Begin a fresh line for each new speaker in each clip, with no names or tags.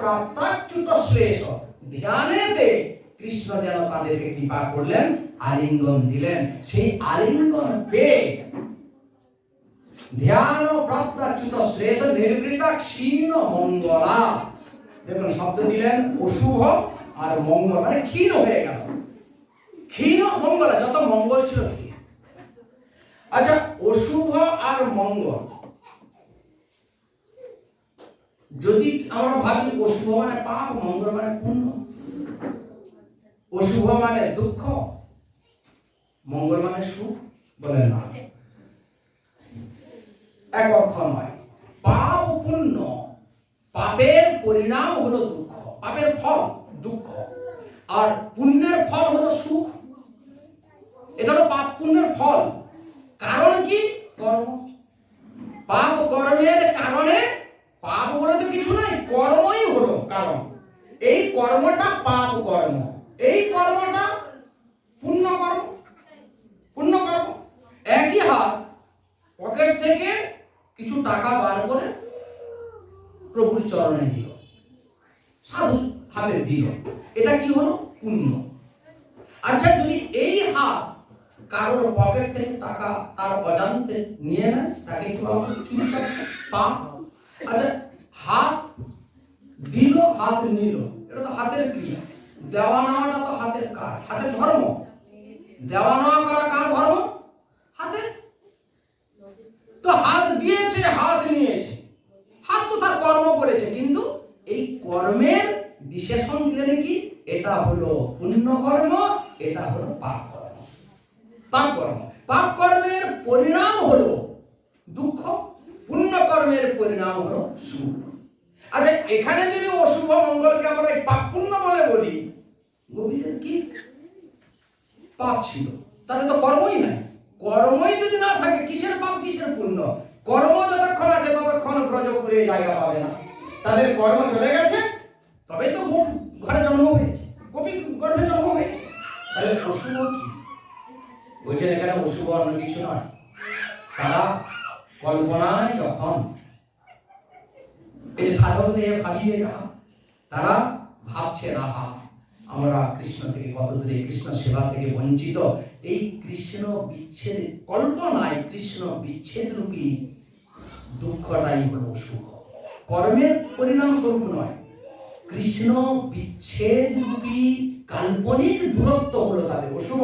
প্রাপ্তাচ্যুত শ্লেষ, ধ্যানেতে কৃষ্ণ যেন তাদেরকে কৃপা করলেন, আলিঙ্গন দিলেন। সেই আলিঙ্গন পেয়ে ধ্যান প্রাপ্তাচ্যুত শ্লেষ নির্বৃতা ক্ষীণ মঙ্গলা, দেখুন শব্দ দিলেন অশুভ আর মঙ্গল, মানে ক্ষীণ হয়ে গেল। ক্ষীণ মঙ্গলা, যত মঙ্গল ছিল ক্ষীণ। আচ্ছা, অশুভ আর মঙ্গল যদি আমরা ভাবি, অশুভ মানে পাপ, মঙ্গল মানে পুণ্য। অশুভ মানে দুঃখ, মঙ্গল মানে সুখ, বলেন না? এক অর্থ নয়। পাপ পুণ্য, পাপের পরিণাম হলো দুঃখ, পাপের ফল দুঃখ, আর পুণ্যের ফল হলো সুখ। এটা হলো পাপ পুণ্যের ফল। কারণ কি? কর্ম। পাপ কর্মের কারণে, পাপ বলে তো কিছু নাই, কর্মই হলো কারণ। এই কর্মটা পাপ কর্ম, এই কর্মটা পুণ্য কর্ম। পুণ্য কর্ম। একই হাত পকেট থেকে কিছু টাকা বার করে প্রভুর চরণে দিল, সাধু হাতে দিল, এটা কি হলো? পুণ্য। আচ্ছা, যদি এই হাত কারোর পকেট থেকে টাকা তার অজান্তে নিয়ে নেয়, তাকে কি বলা হয়? চুরি করা, পাপ। আচ্ছা, হাত দিল, হাত নিল, এটা তো হাতের ক্রিয়া। দেওয়া নেওয়াটা তো হাতের কাজ, হাতের ধর্ম। দেওয়া নেওয়া করা কার ধর্ম? হাতের। তো হাত দিয়েছে, হাত নিয়েছে, হাত তো তার কর্ম করেছে, কিন্তু এই কর্মের বিশেষণ দিলেন কি? এটা হলো পুণ্য কর্ম, এটা হলো পাপ কর্ম। পাপ কর্ম, পাপ কর্মের পরিণাম হলো দুঃখ, পুণ্য কর্মের পরিণাম হলো সুখ। আচ্ছা, এখানে যদি অশুভ মঙ্গলকে আমরা পাপ পুণ্য বলে বলি, গোবিন্দের কি পাপ ছিল? তাতে তো কর্মই নাই। কর্মই যদি না থাকে, কিসের পাপ কিসের পুণ্য? কর্ম যতক্ষণ আছে ততক্ষণ ব্রজ করে জায়গা পাবে না। তাদের কর্ম চলে গেছে, তবে তো ঘরে জন্ম হয়েছে, গোপী গর্ভে জন্ম হয়েছে। তাহলে অশুভ কি? বলছেন এখানে অশুভ অন্য কিছু নয়। তারা কল্পনায় যখন এই যে সাধকদের ভাবিয়ে যাহা, তারা ভাবছে রাহা আমরা কৃষ্ণ থেকে কত দূরে, কৃষ্ণ সেবা থেকে বঞ্চিত। এই কৃষ্ণ বিচ্ছেদ কল্পনায়, কৃষ্ণ বিচ্ছেদ রূপী দুঃখটাই হলো সুখ। কর্মের পরিণাম স্বরূপ নয়, কৃষ্ণ বিচ্ছেদ রূপী কাল্পনিক দূরত্ব হলো তাদের অশুভ।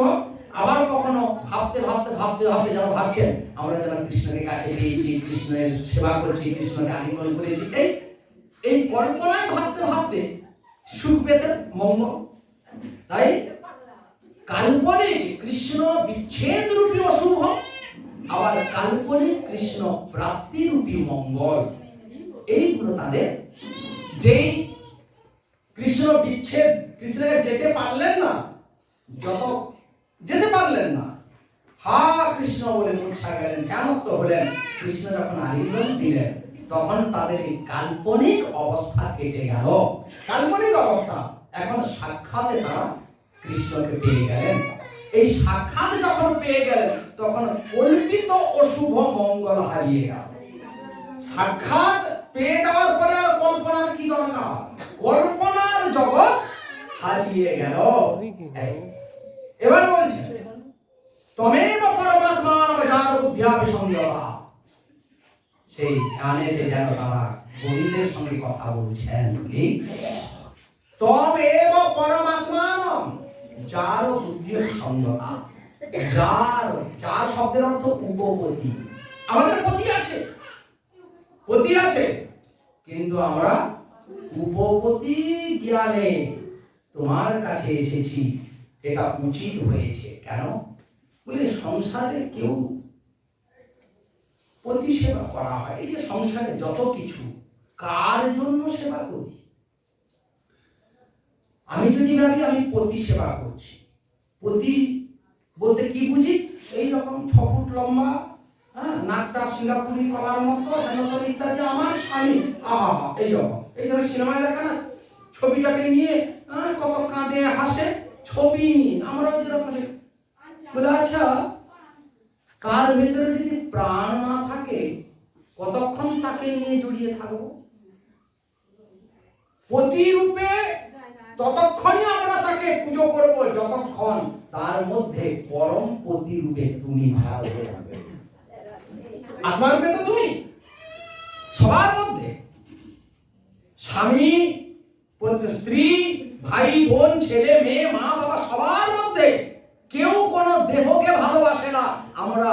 আবার কখনো ভাবতে ভাবতে ভাবতে ভাবতে যেন ভাবছেন আমরা যেন কৃষ্ণকে কাছে পেয়েছি, কৃষ্ণের সেবা করছি, কৃষ্ণকে আলিঙ্গন করেছি, এই কল্পনায় ভাবতে ভাবতে সুখ পেতেন, মঙ্গল। তাই কাল্পনিক কৃষ্ণ বিচ্ছেদ রূপী অশুভ, আবার কাল্পনিক কৃষ্ণ প্রাপ্তি রূপী মঙ্গল, এইগুলো তাদের। যেই কৃষ্ণ বিচ্ছেদ, কৃষ্ণকে যেতে পারলেন না, যত যেতে পারলেন না, হা কৃষ্ণ বলে মূর্ছা গেলেন, ধ্যানস্থ হলেন, কৃষ্ণ যখন আলিঙ্গন দিলেন, তখন তাদের এই কাল্পনিক অবস্থা কেটে গেল। কাল্পনিক অবস্থা, এখন সাক্ষাতে তারা কৃষ্ণকে পেয়ে গেলেন। এই সাক্ষাৎ যখন পেয়ে গেলেন, তখন কল্পিত অশুভ মঙ্গল হারিয়ে গেল। সাক্ষাৎ পেয়ে যাওয়ার পরে আর কল্পনার কি দরকার? কল্পনার জগৎ হারিয়ে গেল। এবার বলছে তমেব পরমাত্মান যার বুদ্ধিয়া বিসংযতা, সেই ধ্যানেতে যেন তারা গোবিন্দের সঙ্গে কথা বলছেন। তমেব পরমাত্মান যার বুদ্ধি বিসংযতা, যার শব্দের অর্থ উপপতি। আমাদের পতি আছে, পতি আছে, কিন্তু আমরা উপপতি জ্ঞানে তোমার কাছে এসেছি, এটা উচিত হয়েছে। কেন বলে সংসারে কেউ পতি সেবা করা হয়। এই যে সংসারে যত কিছু, কার জন্য সেবা করি? আমি যদি ভাবি আমি পতি সেবা করছি, পতি বলতে কি বুঝি? এইরকম 6 ফুট লম্বা, নাকটা সিঙ্গাপুরি কলার মতো, ইত্যাদি আমার স্বামী, আহা এইরকম। এই ধরনের সিনেমায় দেখা না, ছবিটাকে নিয়ে কত কাঁদে হাসে, ছবি আমরা যেরকম বলে। আচ্ছা, কার ভেতরে যদি প্রাণ না থাকে, কতক্ষণ তাকে নিয়ে জড়িয়ে থাকবো? প্রতিরূপে ততক্ষণই আমরা তাকে পুজো করব যতক্ষণ তার মধ্যে পরম প্রতিরূপে তুমি ভালো। আত্মারূপে তো তুমি সবার মধ্যে, স্বামী, স্ত্রী, ভাই বোন, ছেলে মেয়ে, মা বাবা সবার মধ্যে কেউ কোনো দেহকে ভালোবাসে না। আমরা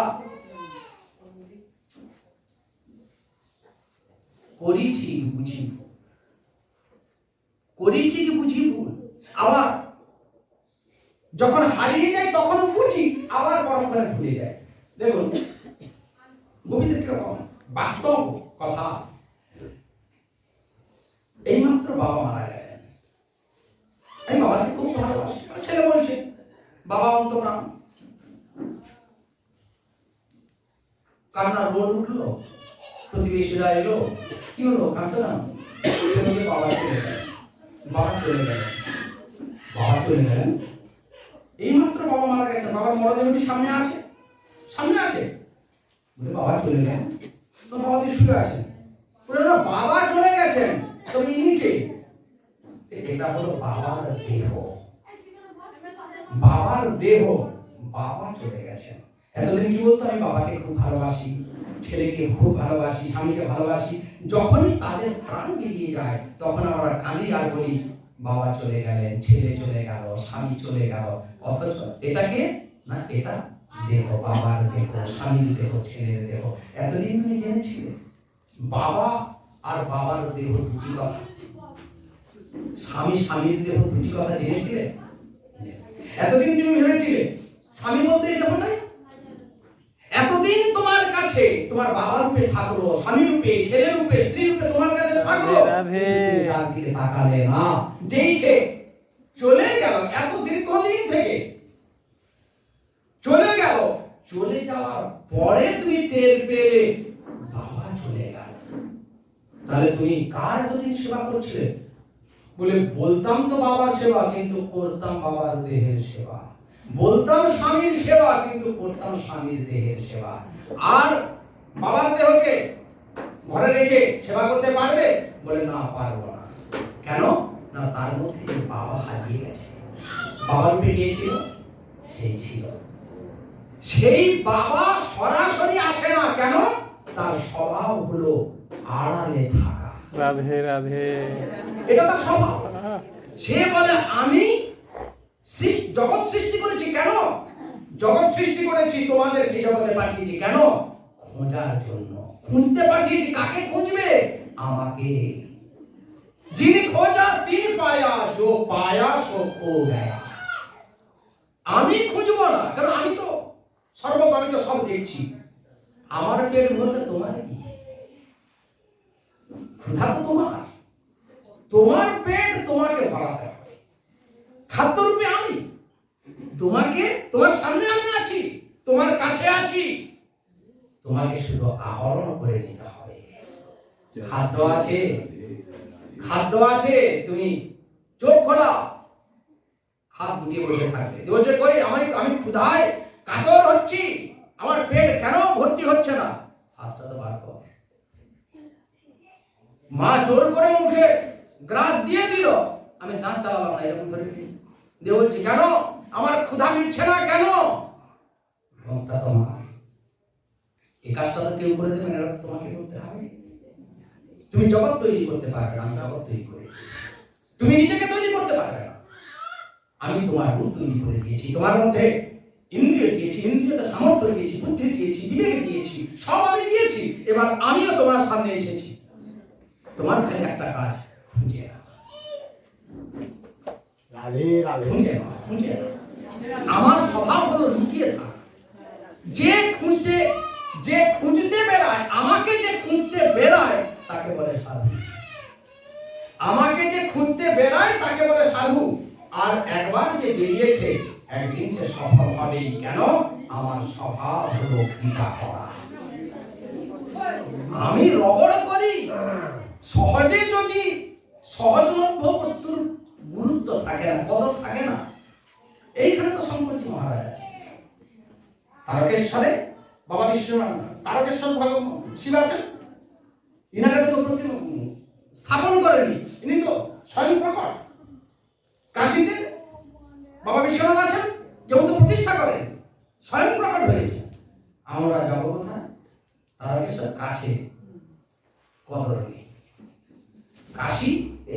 করি ঠিক বুঝি ভুল, করি ঠিক বুঝি ভুল। আবার যখন হারিয়ে যায় তখন বুঝি, আবার পরক্ষণে ভুলে যায়। দেখুন গোবিন্দের কিরকম বাস্তব কথা। এইমাত্র বাবা মারা গেলেন, আমি বাবাকে খুব ভালোবাসি। ছেলে বলছে বাবা অন্তপ্রাণ, কান্নার রোল উঠলো, প্রতিবেশীরা এলো, কি হলো কাঁদছো না? বাবা চলে গেলেন, বাবা চলে গেলেন, বাবা চলে গেলেন। এইমাত্র বাবা মারা গেছেন, বাবার মরদেহটি সামনে আছে, সামনে আছে। বাবা চলে গেলেন, তো বাবা দিয়ে শুয়ে আছেন। বাবা চলে গেছেন, তবে ইনি কে? এটা হলো বাবার দেহ, বাবার দেহ। বাবা চলে গেছেন। এতদিন কি বলতো? আমি বাবাকে খুব ভালোবাসি, ছেলেকে খুব ভালোবাসি, স্বামীকে ভালোবাসি। যখনই তাদের প্রাণ বেরিয়ে যায় তখন আমরা কাঁদি আর বলি বাবা চলে গেলেন, ছেলে চলে গেল, স্বামী চলে গেল। অথচ এটাকে না, এটা দেহ, বাবার দেহ, স্বামীর দেহ, ছেলের দেহ। এতদিন তুমি জেনেছিলে বাবা আর বাবার দেহ দুটি কথা, স্বামী স্বামীর দেহ দুটি কথা জেনেছিলে? এতদিন তুমি ভেবেছিলে স্বামী বলতে এই দেহটাই? এতদিন তোমার কাছে তোমার বাবা রূপে থাকলো, স্বামী রূপে, ছেলে রূপে, স্ত্রী রূপে তোমার কাছে থাকলো, তার দিকে তাকালে না। যেই সে চলে গেল, এত দীর্ঘদিন থেকে চলে গেল, চলে যাওয়ার পরে তুমি টের পেলে বাবা চলে গেল। তাহলে তুমি কার এতদিন সেবা করছিলে? বলে বলতাম তো বাবার সেবা, কিন্তু করতাম বাবার দেহের সেবা। বলতাম স্বামীর সেবা, কিন্তু করতাম স্বামীর দেহের সেবা। আর বাবার দেহকে ঘরে রেখে সেবা করতে পারবে? বলে না, পারবো না। কেন না? তার মধ্যে বাবা হারিয়ে গেছে। বাবা রূপে কে ছিল? সেই ছিল। সেই বাবা সরাসরি আসে না। কেন? তার স্বভাব হলো আড়ালে থাকা।
রাধে রাধে।
এটা তার স্বভাব। সে বলে আমি জগৎ সৃষ্টি করেছি। কেন? জগৎ সৃষ্টি করেছি, তোমাদের সেই জগতে পাঠিয়েছি। কেন? খোঁজার জন্য। খুঁজতে পাঠিয়েছি। কাকে খুঁজবে? আমাকে। যিনি খোঁজা তিনি পায়া, जो पाया सो खो गया। আমি খুঁজবো না, কারণ আমি তো সর্বজ্ঞ, আমি তো সব দেখছি। আমার পেট ভরতে তোমার কি? ক্ষুধা তো তোমার, তোমার পেট তোমাকে ভরাতে হবে। খাদ্য রূপে আমি তোমাকে, তোমার সামনে আমি আছি, তোমার কাছে আছি, তোমাকে শুধু আহরণ করে নিতে হবে। খাদ্য আছে, খাদ্য আছে, তুমি চোখ খোলা, হাত গুটিয়ে বসে থাকবে। বলছে কই আমি ক্ষুধায় কাতর হচ্ছি, আমার পেট কেন ভর্তি হচ্ছে না? হাতটা তো বার কর। মা জোর করে মুখে গ্রাস দিয়ে দিল, আমি দাঁত চালালাম না, এরকম করে দিয়ে বলছি কেন আমার ক্ষুধা মিটছে না? কেন? মুখটা তোমার, এই কাজটা তো কেউ করে দেবে না, এটা তোমাকে করতে হবে। তুমি জগৎ তৈরি করতে পারবে না, আমি জগৎ তৈরি করে। তুমি নিজেকে তৈরি করতে পারবে না, আমি তোমার রূপ তৈরি করে দিয়েছি। তোমার মধ্যে ইন্দ্রিয় দিয়েছি, ইন্দ্রিয়তে সামর্থ্য দিয়েছি, বুদ্ধি দিয়েছি, বিবেক দিয়েছি, সব আমি দিয়েছি। এবার আমিও তোমার সামনে এসেছি, তোমার খালি একটা কাজ, খুঁজে নাও।
রাধে রাধে।
খুঁজে নাও, খুঁজে নাও। আমার স্বভাব হলো লুকিয়ে থাকা। যে খুঁজতে বেড়ায়, আমাকে যে খুঁজতে বেড়ায় তাকে বলে সাধু। আমাকে যে খুঁজতে বেড়ায় তাকে বলে সাধু। আর একবার যে বেরিয়েছে, একদিন সে সফল হবেই। কেন? আমার স্বভাব হলো কৃপা করা। আমি রগড় করি। সহজে যদি সহজলভ্য বস্তুর গুরুত্ব থাকে না, কদর থাকে না। এইখানে তো শঙ্করজি মহারাজ আছে, তারকেশ্বরে বাবা বিশ্বনাথ, তারকেশ্বর শিব আছেন। ইনাকে তো স্থাপন করেনি, ইনি তো স্বয়ং প্রকট। কাশীতে বাবা বিশ্বনাথ আছেন, যেহেতু প্রতিষ্ঠা করেন, স্বয়ং প্রকট হয়েছে। আমরা যাবো কোথায়? তারকেশ্বর কাছে, কত নেই। কাশী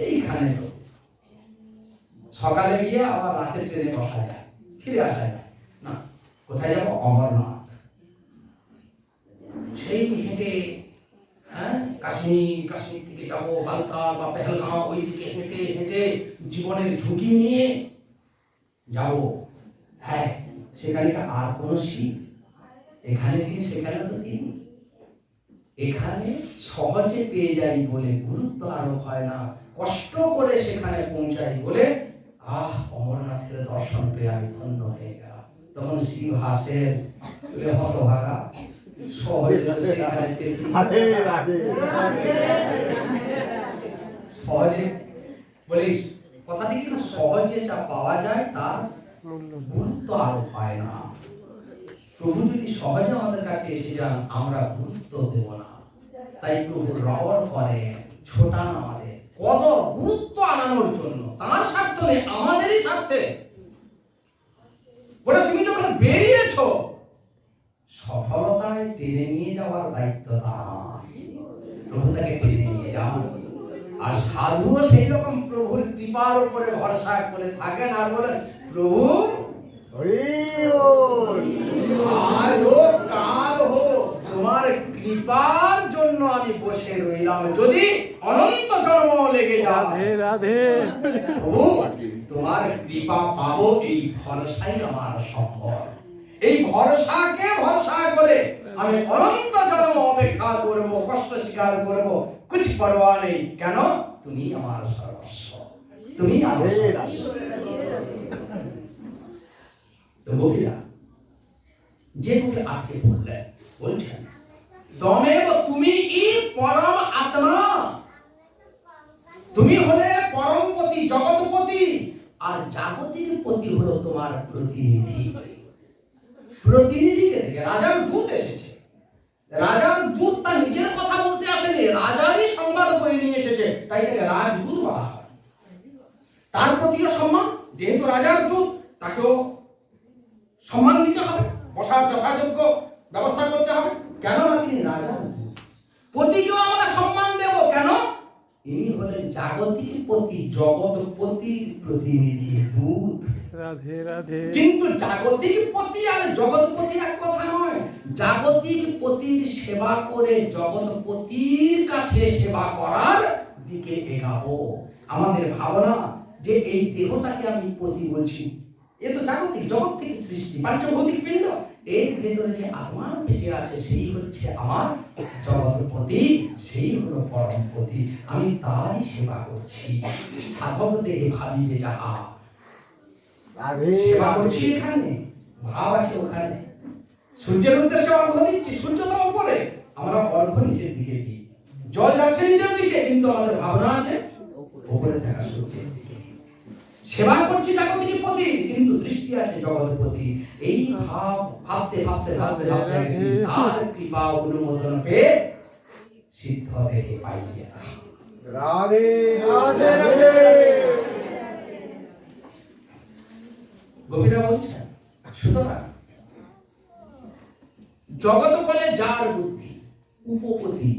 এইখানে, তো সকালে গিয়ে আবার রাতের ট্রেনে বসা যায়, ফিরে আসা যায় না। কোথায় যাবো? অমরনাথ। সেই হেঁটে, হ্যাঁ, কাশ্মীর থেকে যাবো বালতাল বা পেহেলগাঁও, ওই দিকে হেঁটে হেঁটে জীবনের ঝুঁকি নিয়ে যাবো। হ্যাঁ, সেখানে আর কোনো শীত, এখানে থেকে সেখানে তো তিনি। এখানে সহজে পেয়ে যাই বলে গুরুত্ব আরোপ হয় না, কষ্ট করে সেখানে পৌঁছাই বলে অমরনাথের দর্শন পেয়ে আমি ধন্য হয়ে গেলাম। তখন শিব হাসের হতভাগা, সহজে বলিস কথাটি কিন্তু সহজে যা পাওয়া যায় তার গুরুত্ব আরোপ হয় না। প্রভু যদি সহজে আমাদের কাছে এসে যান, আমরা গুরুত্ব দেব না। তাই প্রভু রওনা করে, ছোটান আমাদের কত গুরুত্ব আনানোর জন্য, তার স্বার্থ নেই, আমাদেরই স্বার্থে। বলে তুমি যখন বেরিয়েছো, সফলতায় টেনে নিয়ে যাওয়ার দায়িত্ব তার। প্রভু তাকে টেনে নিয়ে যান। আর সাধুও সেই রকম প্রভুর কৃপার উপরে ভরসা করে থাকেন আর বলেন, প্রভু তোমার কৃপার জন্য আমি বসে রইলাম, যদি অনন্ত জন্ম লেগে যায় তোমার কৃপা পাবো, এই ভরসাই আমার সফল। এই ভরসাকে ভরসা করে আমি অনন্ত জন্ম অপেক্ষা করব, কষ্ট স্বীকার করব, কুছ পরোয়া নেই। কেন? তুমি আমার সর্বস্ব, তুমি আমার যেভাবে আগে বললেন, বলছেন তমেব তুমি পরম আত্মা, তুমি হলে পরমপতি, জগৎপতি, আর জাগতিক পতি হলো তোমার প্রতিনিধি। প্রতিনিধিকে দেখে রাজার দূত এসেছে, রাজার দূত তার নিজের কথা বলতে আসেনি, রাজারই সংবাদ বয়ে নিয়ে এসেছে, তাই তাকে রাজদূত বলা হয়। তার প্রতিও সম্মান, যেহেতু রাজার দূত, তাকেও সম্মান দিতে হবে, বসার যথাযোগ্য ব্যবস্থা করতে হবে। কেন? না তিনি রাজা। পতিকেও আমরা সম্মান দেব, কেন? ইনি হলেন জাগতিক পতি, জগৎপতির প্রতিনিধি, দূত। রাধে রাধে। কিন্তু জাগতিক পতি আর জগৎপতি এক কথা নয়। জাগতিক পতির সেবা করে জগৎপতির কাছে সেবা করার দিকে এগাবো। আমাদের ভাবনা যে এই দেহটাকে আমি পতি বলছি, এ তো জাগতিক, জগৎ থেকে সৃষ্টি, পাঞ্চভৌতিক পিণ্ড, এর ভেতরে যে আত্মা বেঁচে আছে সেই হচ্ছে আমার জগৎপতি, সেই হলো পরমপতি, আমি তারই সেবা করছি। সাধক দেহে ভাবিবে যাহা, সেবা করছি এখানে, ভাব আছে ওখানে। সূর্যের উদ্দেশ্যে অর্ঘ্য দিচ্ছি, সূর্য তো উপরে, আমরা অর্ঘ্য নিচের দিকে দিই, জল যাচ্ছে নিচের দিকে, কিন্তু আমাদের ভাবনা আছে উপরে থাকা সূর্যের দিকে। সেবা করছি জাগতিক পতি, কিন্তু দৃষ্টি আছে জগৎপতি। এই ভাব ভাবতে ভাবতে ভাবতে ভাবতে তার কৃপা অনুমোদন পেয়ে সিদ্ধ দেহে পাইয়ে। রাধে রাধে রাধে। গোপীরা বলছেন, সুতরাং জগৎ বলে যার বুদ্ধি, উপপতি।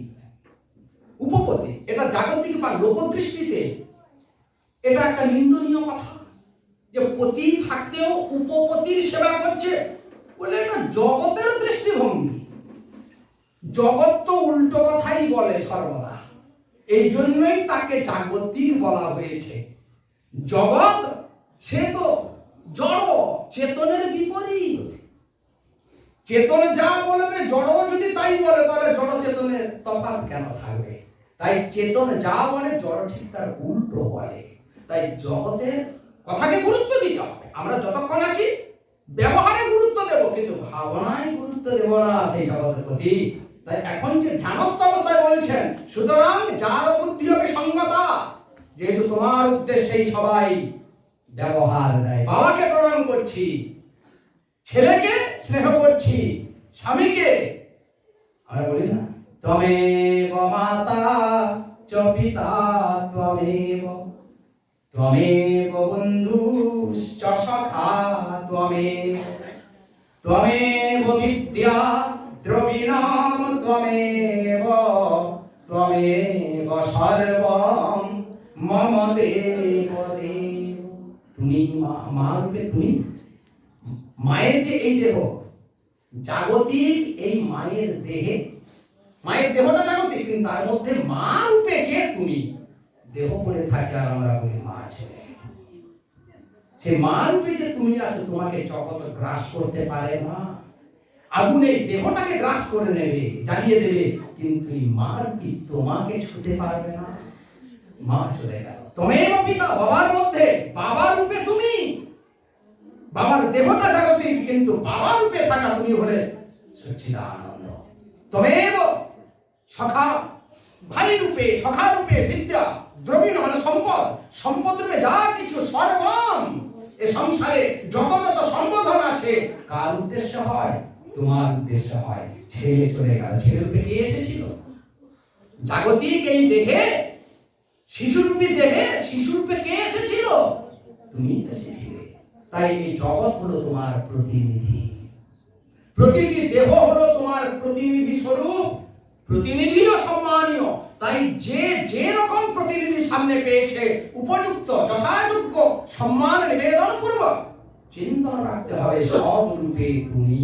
উপপতি এটা জাগতিক বা লোকদৃষ্টিতে এটা একটা নিন্দনীয় কথা, যে পতি থাকতেও উপপতির সেবা করছে, বলে এটা জগতের দৃষ্টিভঙ্গি। জগৎ তো উল্টো কথাই বলে সর্বদা, এই জন্যই তাকে জাগতিক বলা হয়েছে। জগৎ সে তো জড়, চেতনের বিপরীত। চেতন যা বলবে জড় যদি তাই বলে, তাহলে জড় চেতনের তফাৎ কেন থাকবে? তাই চেতন যা বলে জড় ঠিক তার উল্টো বলে। তাই জগতের কথাকে গুরুত্ব দিতে হবে। আমরা যতক্ষণ আছি ব্যবহারে গুরুত্ব দেব, কিন্তু ভাবনায় গুরুত্ব দেব না সেই জগতের প্রতি। তাই এখন যে ধ্যানস্থ অবস্থায় বলছেন, সুতরাং যার বুদ্ধি হবে সঙ্গতা, যেহেতু তোমার উদ্দেশ্যেই সবাই ব্যবহার দেয়। বাবাকে প্রণাম করছি, ছেলেকে স্নেহ করছি, স্বামীকে আমরা বলি না, ত্বমেব মাতা চ পিতা ত্বমেব ত্বমেব বন্ধুশ্চ সখা ত্বমেব বিদ্যা দ্রবিণাম ত্বমেব সর্বম মম দেব দেব। তুমি মা রূপে, তুমি মায়ের যে এই দেহ জাগতিক, এই মায়ের দেহে, মায়ের দেহটা জাগতিক, কিন্তু তার মধ্যে মা রূপে কে? তুমি। দেহ পড়ে থাকে আর আমরা বলি মা আছে। সে মা রূপে যে তুমি আছো, তোমাকে জগৎ গ্রাস করতে পারে না। আগুন এই দেহটাকে গ্রাস করে নেবে, জ্বালিয়ে দেবে, কিন্তু এই মা রূপী তোমাকে ছুতে পারবে না। মা চলে গেল। তমেব পিতা, বাবার মধ্যে বাবা রূপে তুমি। বাবার দেহটা জাগতিক, কিন্তু বাবা রূপে থাকা তুমি হলে সচ্চিদানন্দ। তমেব সখা, ভাই রূপে, সখা রূপে বিদ্যা দ্রবিণ মানে সম্পদ, সম্পদ রূপে যা কিছু সর্বম, এ সংসারে যত যত সম্বোধন আছে কার উদ্দেশ্য হয়? তোমার উদ্দেশ্য হয়। ছেলে চলে গেল, ছেলে রূপে কে এসেছিল? জাগতিক এই দেহে, শিশুরূপী দেহে শিশুরূপে কে এসেছিল? তুমি এসেছিলে। তাই এই জগৎ হলো তোমার প্রতিনিধি, প্রতিটি দেহ হলো তোমার প্রতিনিধি স্বরূপ। প্রতিনিধিও সম্মানীয়, তাই যে যে রকম প্রতিনিধি সামনে পেয়েছে উপযুক্ত যথাযোগ্য সম্মান নিবেদন পূর্বক চিন্তন রাখতে হবে সব রূপে তুমি,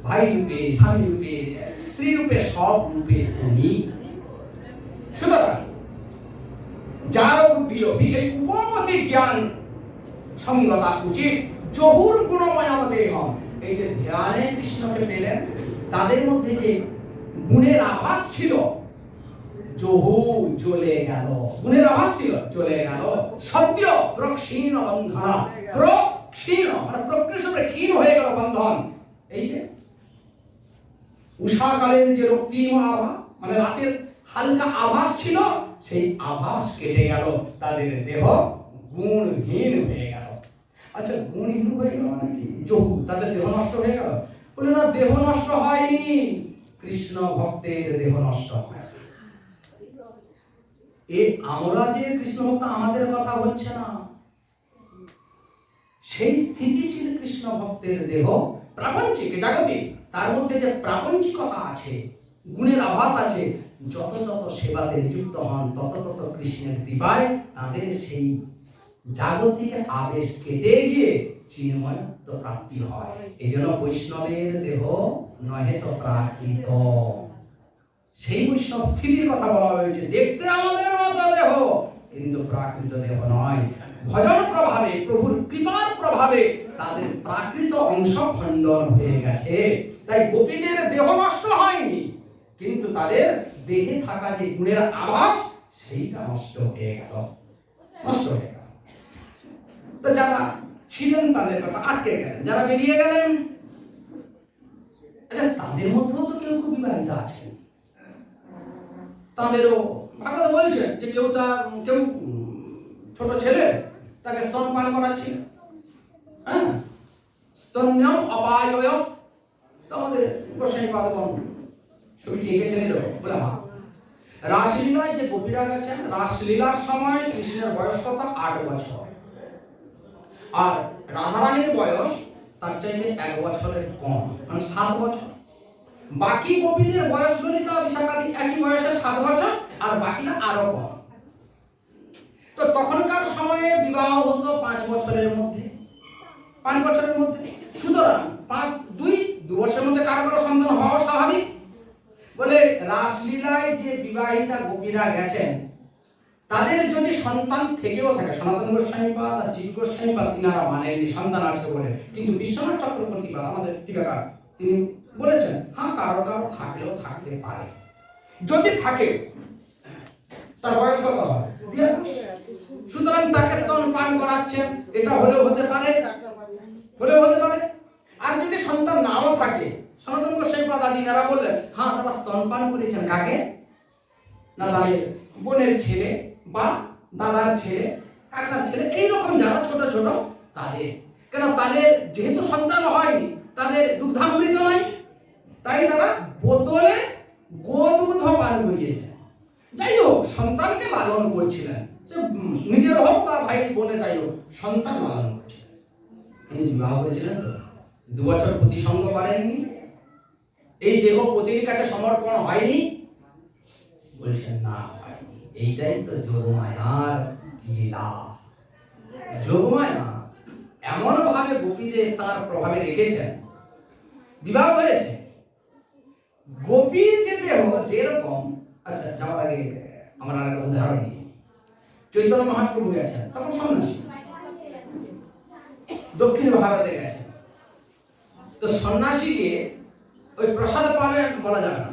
ভাই রূপে, স্বামী রূপে, স্ত্রী রূপে, সব রূপে তুমি। সুতরাং যার বুদ্ধি এই উপপতি জ্ঞান সঙ্গতা উচিত, জহুর গুণময় আমাদের হন। এই যে ধ্যানে কৃষ্ণকে পেলেন, তাদের মধ্যে যে গুণের আভাস ছিল, জহু চলে গেল, গুণের আভাস ছিল, চলে গেল। সদ্য প্রক্ষীণ বন্ধনা, প্রক্ষীণ মানে প্রকৃষ্টে ক্ষীণ হয়ে গেল বন্ধন। এই যে উষাকালের যে রক্তিম আভা মানে রাতের হালকা আভাস ছিল, সেই আভাস কেটে গেল, তাদের দেহ গুণহীন হয়ে গেল। আচ্ছা, গুণহীন হয়ে গেল মানে কি? জহু, তাদের দেহ নষ্ট হয়ে গেল? বলে না, দেহ নষ্ট হয়নি, কৃষ্ণ ভক্তের দেহ নষ্ট হয়। এ আমরা যে কৃষ্ণ ভক্ত, আমাদের কথা বলছে না, সেই স্থিতিশীল কৃষ্ণ ভক্তের দেহ প্রাপঞ্চিক জাগতিক, তার মধ্যে যে প্রাপঞ্চিকতা আছে, গুণের আভাস আছে, যত যত সেবাতে নিযুক্ত হন তত তত কৃষ্ণের কৃপায় তাদের সেই জাগতিক আবেশ কেটে গিয়ে চিন্ময়ত্ব প্রাপ্তি হয়। এই জন্য বৈষ্ণবের দেহ নহে তো প্রাকৃত, সেই বৈষ্ণব স্থিতির কথা বলা হয়েছে। দেখতে আমাদের মতো দেহ, কিন্তু প্রাকৃত দেহ নয়। ভজন প্রভাবে, প্রভুর কৃপার প্রভাবে তাদের প্রাকৃত অংশ খণ্ডন হয়ে গেছে। তাই গোপীদের দেহ নষ্ট হয়নি, কিন্তু তাদের দেহে থাকা যে গুণের আভাস, সেইটা নষ্ট হয়ে গেল, নষ্ট হয়ে গেল। তো যারা ছিলেন তাদের কথা আটকে গেলেন, যারা বেরিয়ে গেলেন, আচ্ছা তাদের মধ্যেও তো কেউ খুব বিবাহিত আছেন, তাদেরও ভাগবত বলছেন যে কেউ ছোট ছেলে তাকে স্তনপান করাচ্ছিল, হ্যাঁ, স্তন্যম অপায়য়ত। তো আমাদের গোস্বামী পাদগণ ছবিটি এঁকেছেন এরকম বলে, হ্যাঁ, রাসলীলায় যে গোপীরা গেছেন, রাসলীলার সময় কৃষ্ণের বয়স কত? 8 বছর, আর রাধারানীর বয়স তার চাইতে 1 বছরের কম, মানে 7 বছর। বাকি গোপীদের বয়স ললিতা বিশাখাদি একই বয়সে 7 বছর, আর বাকিরা আরো কম। তো তখনকার সময়ে বিবাহ হতো 5 বছরের মধ্যে, 5 বছরের মধ্যে। সুতরাং 2 বছরের মধ্যে কারো কারো সন্তান হওয়া স্বাভাবিক। বলে রাসলীলায় যে বিবাহিতা গোপীরা গেছেন, তাদের যদি সন্তান থেকেও থাকে, সনাতন গোস্বামীপাদ আর জীব গোস্বামীপাদ তিনারা মানেননি সন্তান আছে বলে, কিন্তু বিশ্বনাথ চক্রবর্তীপাদ আমাদের টিকাকার তিনি বলেছেন, হ্যাঁ, কারো কারো থাকলেও থাকতে পারে। যদি থাকে তার বয়স কত হবে? সুতরাং তাকে স্তনপান করাচ্ছেন, এটা হলেও হতে পারে, হলেও হতে পারে। আর যদি সন্তান নাও থাকে, সনাতন গোস্বামীপাদ আদিনারা বললেন, হ্যাঁ, তারা স্তনপান করেছেন কাকে? না তাদের বোনের ছেলে বা দাদার ছেলে, কাকার ছেলে, এইরকম যারা ছোট ছোট তাদের। কেন? তাদের যেহেতু সন্তান হয়নি, তাদের দুগ্ধামৃত নাই, তাই তারা বোতলে গোদুগ্ধ পান করিয়েছেন। যাই হোক, সন্তানকে লালন করছিলেন, সে নিজের হোক বা ভাই বোনে তাই হোক, সন্তান লালন করছিলেন। তিনি বিবাহ করেছিলেন তো 2 বছর প্রতিসঙ্গ করেননি, এই দেহ পতির কাছে সমর্পণ হয়নি? বলছেন না হয়নি। এইটাই তো যোগমায়ার লীলা। যোগমায়া এমন ভাবে গোপীদের তার প্রভাবে রেখেছেন, বিবাহ হয়েছে। গোপীর যে দেহ যেরকম, আচ্ছা যাওয়ার আগে আমরা একটা উদাহরণ নিই। চৈতন্য মহাপ্রভু গেছেন, তখন সন্ন্যাসী, দক্ষিণ ভারতে গেছেন। তো সন্ন্যাসীকে ওই প্রসাদ পাবে বলা যাবে না,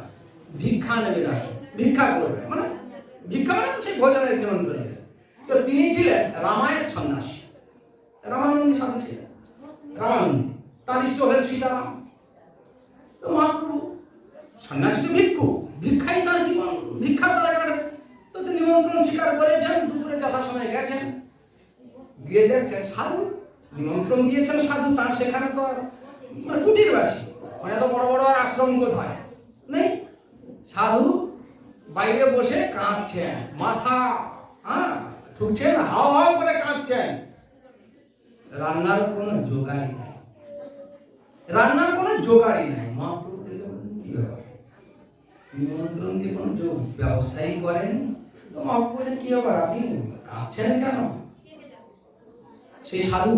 ভিক্ষা নেবে না, ভিক্ষা করবে, মানে ভিক্ষা মানে সেই ভোজনের নিমন্ত্রণ দেবে। তো তিনি ছিলেন রামায়ণ সন্ন্যাসী, রামানন্দী সাধু ছিলেন, রামানন্দী। তার ইষ্ট হলেন সীতারাম। তো মহাপ্রভু সন্ন্যাসী তো ভিক্ষু, ভিক্ষাই তার জীবন, ভিক্ষার দ্বারা কাটবে। তো তিনি নিমন্ত্রণ স্বীকার করেছেন, দুপুরে যথাসময়ে গেছেন, গিয়ে দেখছেন সাধু নিমন্ত্রণ দিয়েছেন, সাধু তার সেখানে তো মানে কুটিরবাসী, ওখানে তো বড় বড় আর আশ্রম কোথায় নেই। সাধু বাইরে বসে কাঁদছেন, মাথা ঠুকছেন, হাও হাও করে কাঁদছেন। রান্নার কোনো জোগাড়ই নাই, রান্নার কোনো জোগাড়ই নাই। মহাপ্রভু কি ব্যাপার, নিমন্ত্রণ দিয়ে কোনো ব্যবস্থাই করেন? তো মহাপ্রভু কি ব্যাপার, আপনি কাঁদছেন কেন? সেই সাধু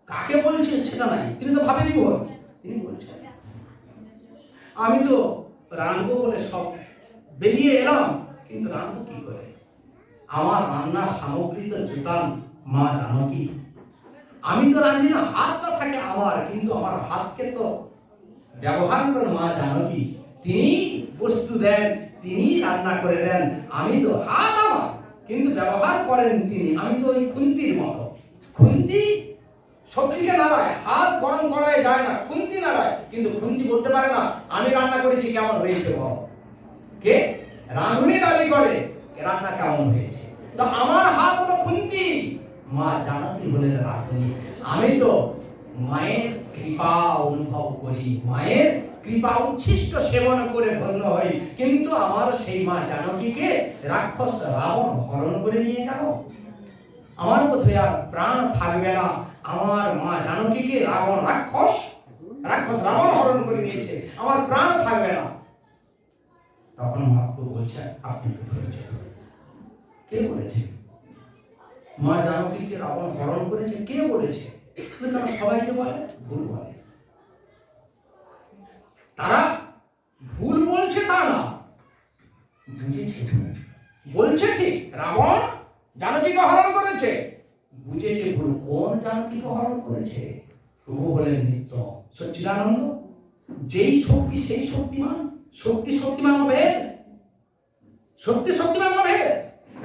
কাকে বলছে সেটা নাই, তিনি তো ভাবে নিবন। তিনি বলছেন আমি তো রাঁধবো বলে সব বেরিয়ে এলাম, কিন্তু রাঁধবো কি করে? আমার রান্নার সামগ্রী তো জোটান মা জানকী। আমি তো রাঁধি না, হাতটা থাকে আমার, কিন্তু আমার হাতকে তো ব্যবহার করেন মা জানকী। তিনি বস্তু দেন, তিনি রান্না করে দেন। আমি তো হাত আমার, কিন্তু ব্যবহার করেন তিনি। আমি তো ওই খুন্তির মতো, খুন্তি সবজিকে নাড়ায়, হাত গরম করায় যায় না, খুন্তি নাড়ায়, কিন্তু খুন্তি বলতে পারে না আমি রান্না করেছি কেমন হয়েছে বল। কে রাঁধুনি দাবি করে রান্না কেমন হয়েছে? তো আমার হাত হলো খুন্তি, মা জানকী হলেন রাঁধুনি। আমি তো মায়ের কৃপা অনুভব করি, মায়ের কৃপা উচ্ছিষ্ট সেবন করে ধন্য হই, কিন্তু আমার সেই মা জানকীকে রাক্ষস রাবণ হরণ করে নিয়ে গেল। আমার বোধহয় আর প্রাণ থাকবে না, আমার মা জানকীকে রাক্ষস রাবণ হরণ করে নিয়েছে, আমার প্রাণ থাকবে না। তখন মহাপ্রভু বলছে আপনি ধৈর্য ধরুন। কে বলেছে মা জানকীকে রাবণ হরণ করেছে? কে বলেছে? কারণ সবাই যে বলে, ভুল বলে। তারা ভুল বলছে তা না, বুঝেছে, বলছে ঠিক রাবণ জানকীকে হরণ করেছে, বুঝেছে ভুল। কোন জানকীকে হরণ করেছে? প্রভু বলেন নিত্য সচ্চিদানন্দ, যেই শক্তি সেই শক্তিমান। শক্তি শক্তিমান ভেদ, শক্তি শক্তিমান ভেদ।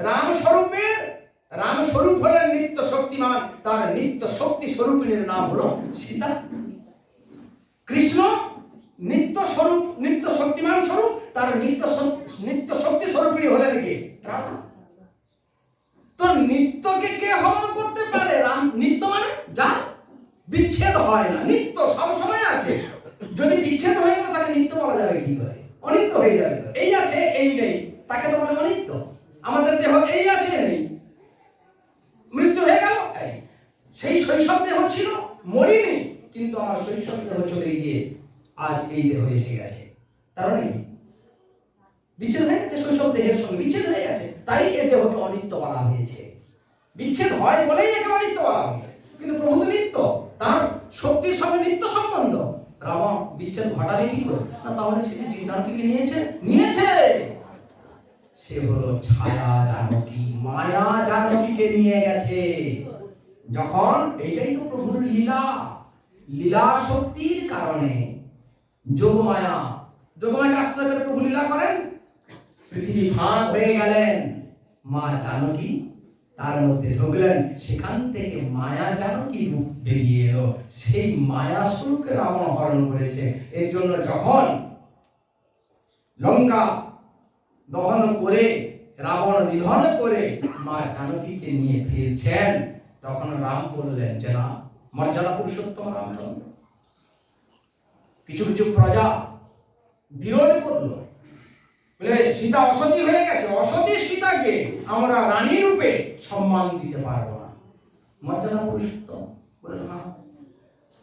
রাম স্বরূপ হলেন নিত্য শক্তিমান, তার নিত্য শক্তি স্বরূপিণীর নাম হলো সীতা। কৃষ্ণ নিত্য স্বরূপ, নিত্য শক্তিমান স্বরূপ, তার নিত্য শক্তি স্বরূপিণী হলেন কে? রাধা। তো নিত্যকে কে হরণ করতে পারে? রাম নিত্য মানে যার বিচ্ছেদ হয় না, নিত্য সব সময় আছে। যদি বিচ্ছেদ হয়ে গেল তাকে নিত্য বলা যাবে কি করে? অনিত্য হয়ে যাবে। তো এই আছে এই নেই, তাকে তো বলে অনিত্য। আমাদের দেহ এই আছে নেই, মৃত্যু হয়ে গেল। সেই শৈশব দেহ ছিল, মরিনি, কিন্তু আমার শৈশব দেহ চলে গিয়ে আজ এই দেহ এসে গেছে। তার মানে কি? বিচ্ছেদ হয়ে গেছে, শৈশব দেহের সঙ্গে বিচ্ছেদ হয়ে গেছে, তাই এই দেহকে অনিত্য বলা হয়েছে। বিচ্ছেদ হয় বলেই একে অনিত্য বলা হয়েছে। কিন্তু প্রভু তো নিত্য, তার শক্তির সঙ্গে নিত্য সম্বন্ধ। রাবণ বিচ্ছেদ ঘটাবে কি করে? না, তাহলে সে যে জানকীকে নিয়েছে সে হলো ছায়া জানকী, মায়া জানকীকে নিয়ে গেছে। যখন এইটাই তো প্রভুর লীলা, লীলা শক্তির কারণে যোগমায়াকে আশ্রয় করে প্রভু লীলা করেন। পৃথিবী ভাগ হয়ে গেলেন, মা জানকী তার মধ্যে ঢুকলেন, সেখান থেকে মায়া জানকী রূপ বেরিয়ে এলো। সেই মায়া স্বরূপকে রাবণ হরণ করেছে। এর জন্য যখন লঙ্কা দহন করে রাবণ নিধন করে মা জানকীকে নিয়ে ফিরছেন, তখন রাম বললেন যে না, মর্যাদা পুরুষোত্তম রামচন্দ্র। কিছু কিছু প্রজা বিরোধ করল, বলে সীতা অসতী হয়ে গেছে, অসতী সীতাকে আমরা রানী রূপে সম্মান দিতে পারবো না। মর্যাদা পুরুষোত্তম বলে না,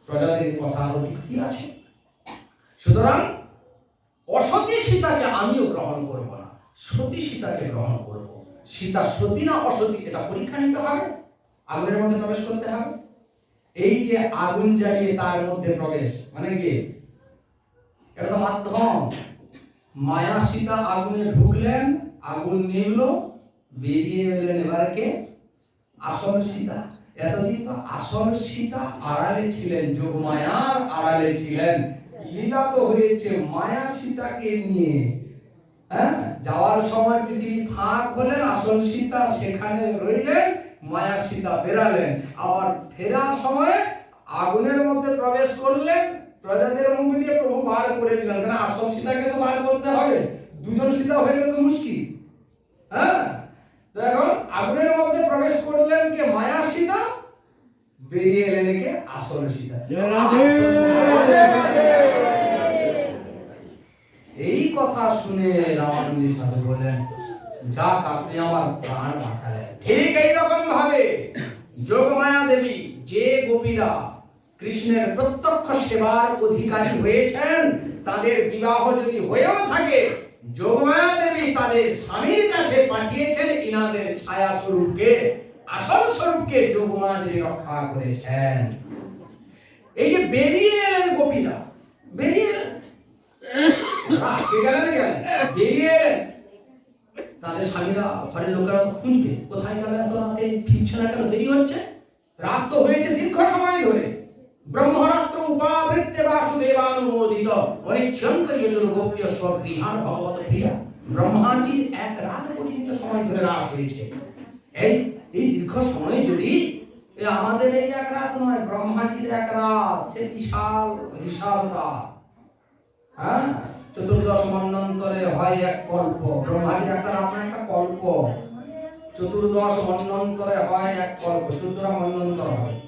প্রজাদের কথা আরো যুক্তি আছে। সুতরাং অসতী সীতাকে আমিও গ্রহণ করব না, সতী সীতাকে গ্রহণ করব। সীতা সতী না অসতী এটা পরীক্ষা নিতে হবে, আগুনের মধ্যে প্রবেশ করতে হবে। এই যে আগুন জ্বালিয়ে তার মধ্যে প্রবেশ মানে কি, এটা তো মাধ্যম। মায়া সীতা আগুনে ঢুকলেন, আগুন নিভলো, বেরিয়ে এলেন এবারে কে? আসল সীতা। এতদিন তো আসল সীতা আড়ালে ছিলেন, যোগমায়ার আড়ালে ছিলেন। লীলা তো হয়েছে মায়া সীতাকে নিয়ে। হ্যাঁ, যাওয়ার সময় পৃথিবী ফাঁক হলেন, আসল সীতা সেখানে রইলেন, মায়া সীতা বেরালেন। আবার ফেরার সময় আগুনের মধ্যে প্রবেশ করলেন, প্রজাদের মুখ দিয়ে প্রভু বার করে দিলেন। কেন? আসল সীতাকে তো বার করতে হবে, দুজন সীতা হয়ে গেলে তো মুশকিল। হ্যাঁ, দেখুন আগুনের মধ্যে প্রবেশ করলেন কে? মায়া সীতা, বেরিয়ে এলেন কে? আসল সীতা। এই কথা শুনে রামানন্দী সাধু বললেন, যাক আপনি আমার প্রাণ বাঁচালেন। ঠিক এইরকম ভাবে যোগমায়া দেবী, যে গোপীরা কৃষ্ণের প্রত্যক্ষ সেবার অধিকারী হয়েছেন, তাদের বিবাহ যদি হয়েও থাকে, যোগমায়া দেবী তাদের স্বামীর কাছে পাঠিয়েছেন ইনাদের ছায়া স্বরূপকে, আসল স্বরূপকে যোগমায়া দেবী রক্ষা করেছেন। এই যে বেরিয়ে এলেন গোপীরা, বেরিয়ে এলেন, বেরিয়ে এলেন, তাদের স্বামীরা, ঘরের লোকেরা তো খুঁজবে, কোথায় গেল এত রাতে, ফিরছে না কেন, দেরি হচ্ছে। রাস্ত হয়েছে দীর্ঘ সময় ধরে। ব্রহ্মরাত্র উপাবৃত্তে বাসুদেবানুমোদিত অনিচ্ছন্ত যজুর গোপ্য স্বগৃহান ভগবত প্রিয়া। ব্রহ্মাজির এক রাত পর্যন্ত সময় ধরে রাস হয়েছে। এই দীর্ঘ সময় যদি আমাদের এই এক রাত নয়, ব্রহ্মাজির এক রাত, সে বিশাল বিশালতা। হ্যাঁ, চতুর্দশ মন্বন্তরে হয় এক কল্প। ব্রহ্মাজির একটা রাত একটা কল্প, চতুর্দশ মন্বন্তরে হয় এক কল্প, 14টা মন্বন্তর হয়।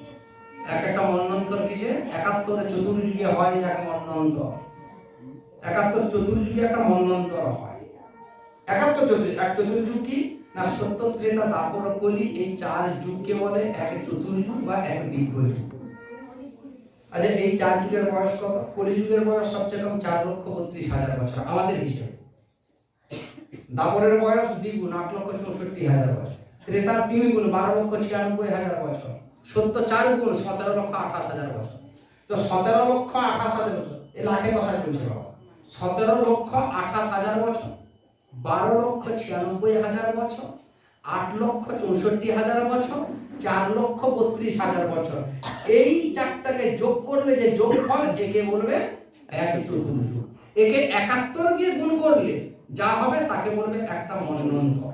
এক একটা মন্বন্তর কিসে? 71 চতুর্যুগে হয় এক মন্বন্তর, 71 চতুর্যুগে একটা মন্বন্তর হয়। 71 এক চতুর্যুগ কি না? সত্য, ত্রেতা, দ্বাপর, কলি, এই 4 যুগকে বলে এক চতুর্যুগ বা এক দীর্ঘযুগ। আচ্ছা, এই 4 যুগের বয়স কত? কলিযুগের বয়স সবচেয়ে কম 4,32,000 বছর আমাদের হিসেবে। দাপরের বয়স দ্বিগুণ, 8,64,000 বছর। ত্রেতার 3 গুণ, 12,96,000 বছর। সত্য 4 গুণ, 17,28,000 বছর। তো 17,28,000 বছর, এই লাখে কথা চলছে বাবা। 17,28,000 বছর, 12,96,000 বছর, 8,64,000 বছর, 4,32,000 বছর। এই চারটাকে যোগ করলে যে যোগফল, একে বলবে এক চতুর্যুগ। একে 71 দিয়ে গুণ করলে যা হবে তাকে বলবে একটা মন্বন্তর।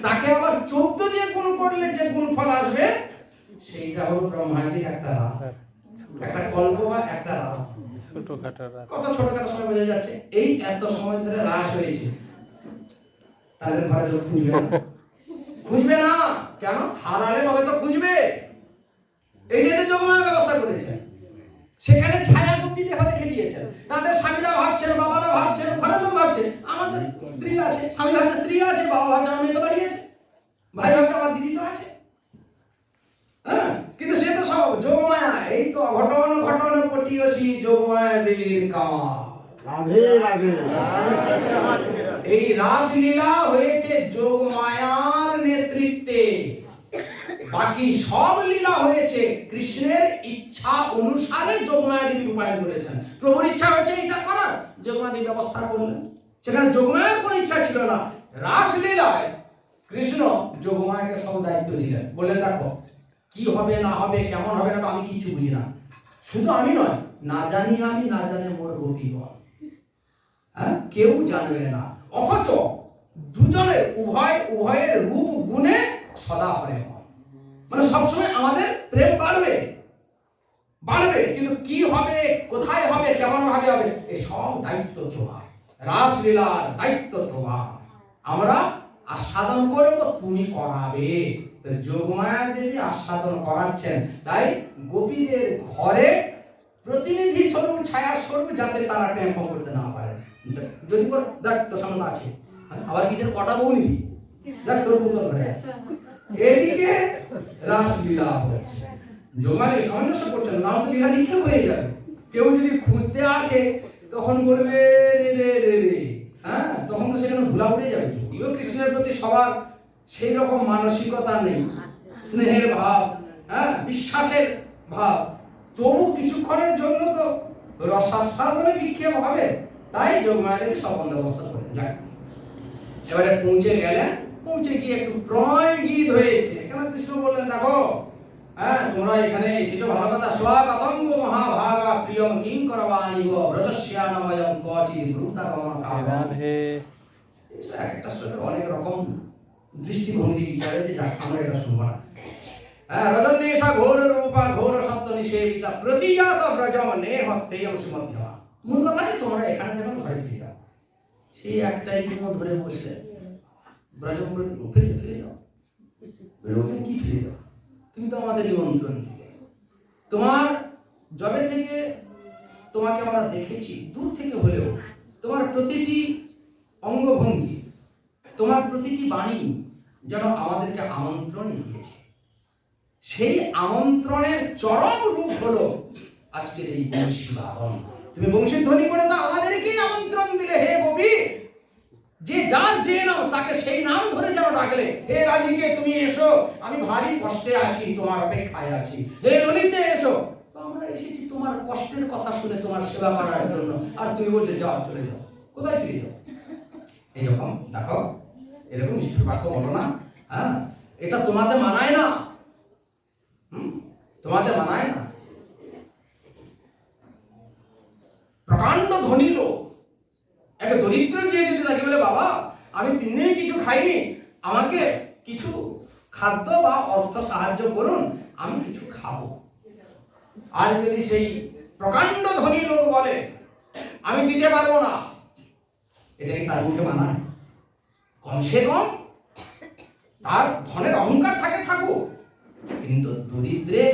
তাকে আবার 14 দিয়ে গুণ করলে যে গুণফল আসবে সেইটা হলো ব্রহ্মাজির একটা রাত, একটা কল্প বা একটা রাত। ছোটখাটো রাত, কত ছোটখাটো সময় বোঝা যাচ্ছে। এই এত সময় ধরে রাস হয়েছে, তাদের ঘরে লোক খুঁজবে না, খুঁজবে না কেন? হারালে তবে তো খুঁজবে। এইটাই তো যোগমায়া ব্যবস্থা করেছেন। সেখানে ছায়া গোপী দেহ রেখে দিয়েছেন। তাদের স্বামীরা ভাবছেন, বাবারা ভাবছেন, ঘরের লোক ভাবছে আমাদের স্ত্রী আছে, স্বামী ভাবছে স্ত্রী আছে, বাবা ভাবছে আমার মেয়ে তো বাড়ি আছে, ভাই ভাবছে আমার দিদি তো আছে। হ্যাঁ, কিন্তু সে তো সব যোগমায়া। এই তো ঘটন ঘটন পটিয়সী যোগমায়া দেবীর কামা। রাধে রাধে। এই রাসলীলা হয়েছে যোগমায়ার নেতৃত্বে, বাকি সব লীলা হয়েছে কৃষ্ণের ইচ্ছা অনুসারে যোগমায়া দেবী রূপায়ণ করেছেন। প্রভুর ইচ্ছা হয়েছে এটা করার, যোগমায়া দেবী ব্যবস্থা করলেন। সেখানে যোগমায়ার কোনো ইচ্ছা ছিল না। রাসলীলায় কৃষ্ণ যোগমায়াকে সব দায়িত্ব দিলেন, বলে দেখো কি হবে না হবে, কেমন হবে না, আমি কিছু বুঝি না। শুধু আমি নয়, না জানি আমি, না জানে মোর গোপীগণ। হ্যাঁ, কেউ জানবে না। অথচ দুজনের উভয়ের রূপ গুণে সদা হরে, মানে সবসময় আমাদের প্রেম বাড়বে বাড়বে, কিন্তু কি হবে, কোথায় হবে, কেমন ভাবে হবে, এই সব দায়িত্ব তোমার। রাসলীলার দায়িত্ব তোমার। আমরা আস্বাদন করব, তুমি করাবে। তো যোগমায়া দেবী আস্বাদন করাচ্ছেন। তাই গোপীদের ঘরে প্রতিনিধি স্বরূপ, ছায়া স্বরূপ, যাতে তারা প্রেম করতে না পারে। যদি দেখ তো সামনে আছে আবার কিসের কটা বউ নিবি, দেখ তোর বোতল ঘরে আছে। এদিকে রাসলীলা হচ্ছে, যোগানে সামঞ্জস্য করছেন, না তো লীলা নিক্ষেপ হয়ে যাবে। কেউ যদি খুঁজতে আসে তখন বলবে রে রে রে রে, হ্যাঁ, তখন তো সেখানে ধুলা উড়ে যাবে। যদিও কৃষ্ণের প্রতি সবার সেই রকম মানসিকতা নেই, স্নেহের ভাব, হ্যাঁ, বিশ্বাসের ভাব, তবু কিছুক্ষণের জন্য তো রসাস্বাদনে বিক্ষেপ হবে। তাই যোগমায়াদেবী সব বন্দোবস্ত করে যাক। এবারে পৌঁছে গেলেন, পৌঁছে গিয়ে একটু প্রণয় গীত হয়েছে। কেন কৃষ্ণ বললেন, দেখো, হ্যাঁ, তোমরা এখানে এসেছো ভালো কথা। স্বাগতঙ্গ মহাভাগা প্রিয়ম কিং করবাণিব ব্রজস্যানময়ং কচিৎ ব্রুতাগমনকাম। রাধে। একটা শ্লোকে অনেক রকম দৃষ্টিভঙ্গি বিচারে, যে যাক আমরা এটা শুনবো না। হ্যাঁ, রজন্যেশা ঘোর রূপা ঘোর সত্য নিষেবিতা প্রতিজাত ব্রজম নেহ স্থেয়ম সুমধ্যমা। মূল কথা কি, তোমরা এখানে যখন ঘরে ফিরে যাও, সেই একটাই কোনো ধরে বসলে ব্রজম ফিরে ফিরে যাও। কি ফিরে যাও, তুমি তো আমাদের নিমন্ত্রণ দিলে। তোমার জবে থেকে তোমাকে আমরা দেখেছি দূর থেকে হলেও, তোমার প্রতিটি অঙ্গভঙ্গি, তোমার প্রতিটি বাণী যেন আমাদেরকে আমন্ত্রণ দিয়েছে। সেই আমন্ত্রণের চরম রূপ হলো আজকের এই বংশী বাদন। তুমি বংশীর ধ্বনি করে তো আমাদেরকেই আমন্ত্রণ দিলে, হে গোপী, যে যার যে নাম তাকে সেই নাম ধরে যেন ডাকলে। হে রাধিকে তুমি এসো, আমি ভারী কষ্টে আছি, তোমার অপেক্ষায় আছি। হে ললিতে এসো, তো আমরা এসেছি তোমার কষ্টের কথা শুনে তোমার সেবা করার জন্য। আর তুমি বলছো যাও, চলে যাও, কোথায় ফিরে যাও? এইরকম দেখো, এরকম নিষ্ঠুর বাক্য বলো না। হ্যাঁ, এটা তোমাদের মানায় না, তোমাদের মানায় না। প্রকাণ্ড ধনী লোক একটা দরিদ্র গিয়ে যদি তাকে বলে, বাবা আমি 3 দিনে কিছু খাইনি, আমাকে কিছু খাদ্য বা অর্থ সাহায্য করুন, আমি কিছু খাবো। আর যদি সেই প্রকাণ্ড ধনী লোক বলে আমি দিতে পারবো না, এটা কি তার মুখে মানায়? কমসে কম তার ধনের অহংকার থাকে, থাকুক, কিন্তু দরিদ্রের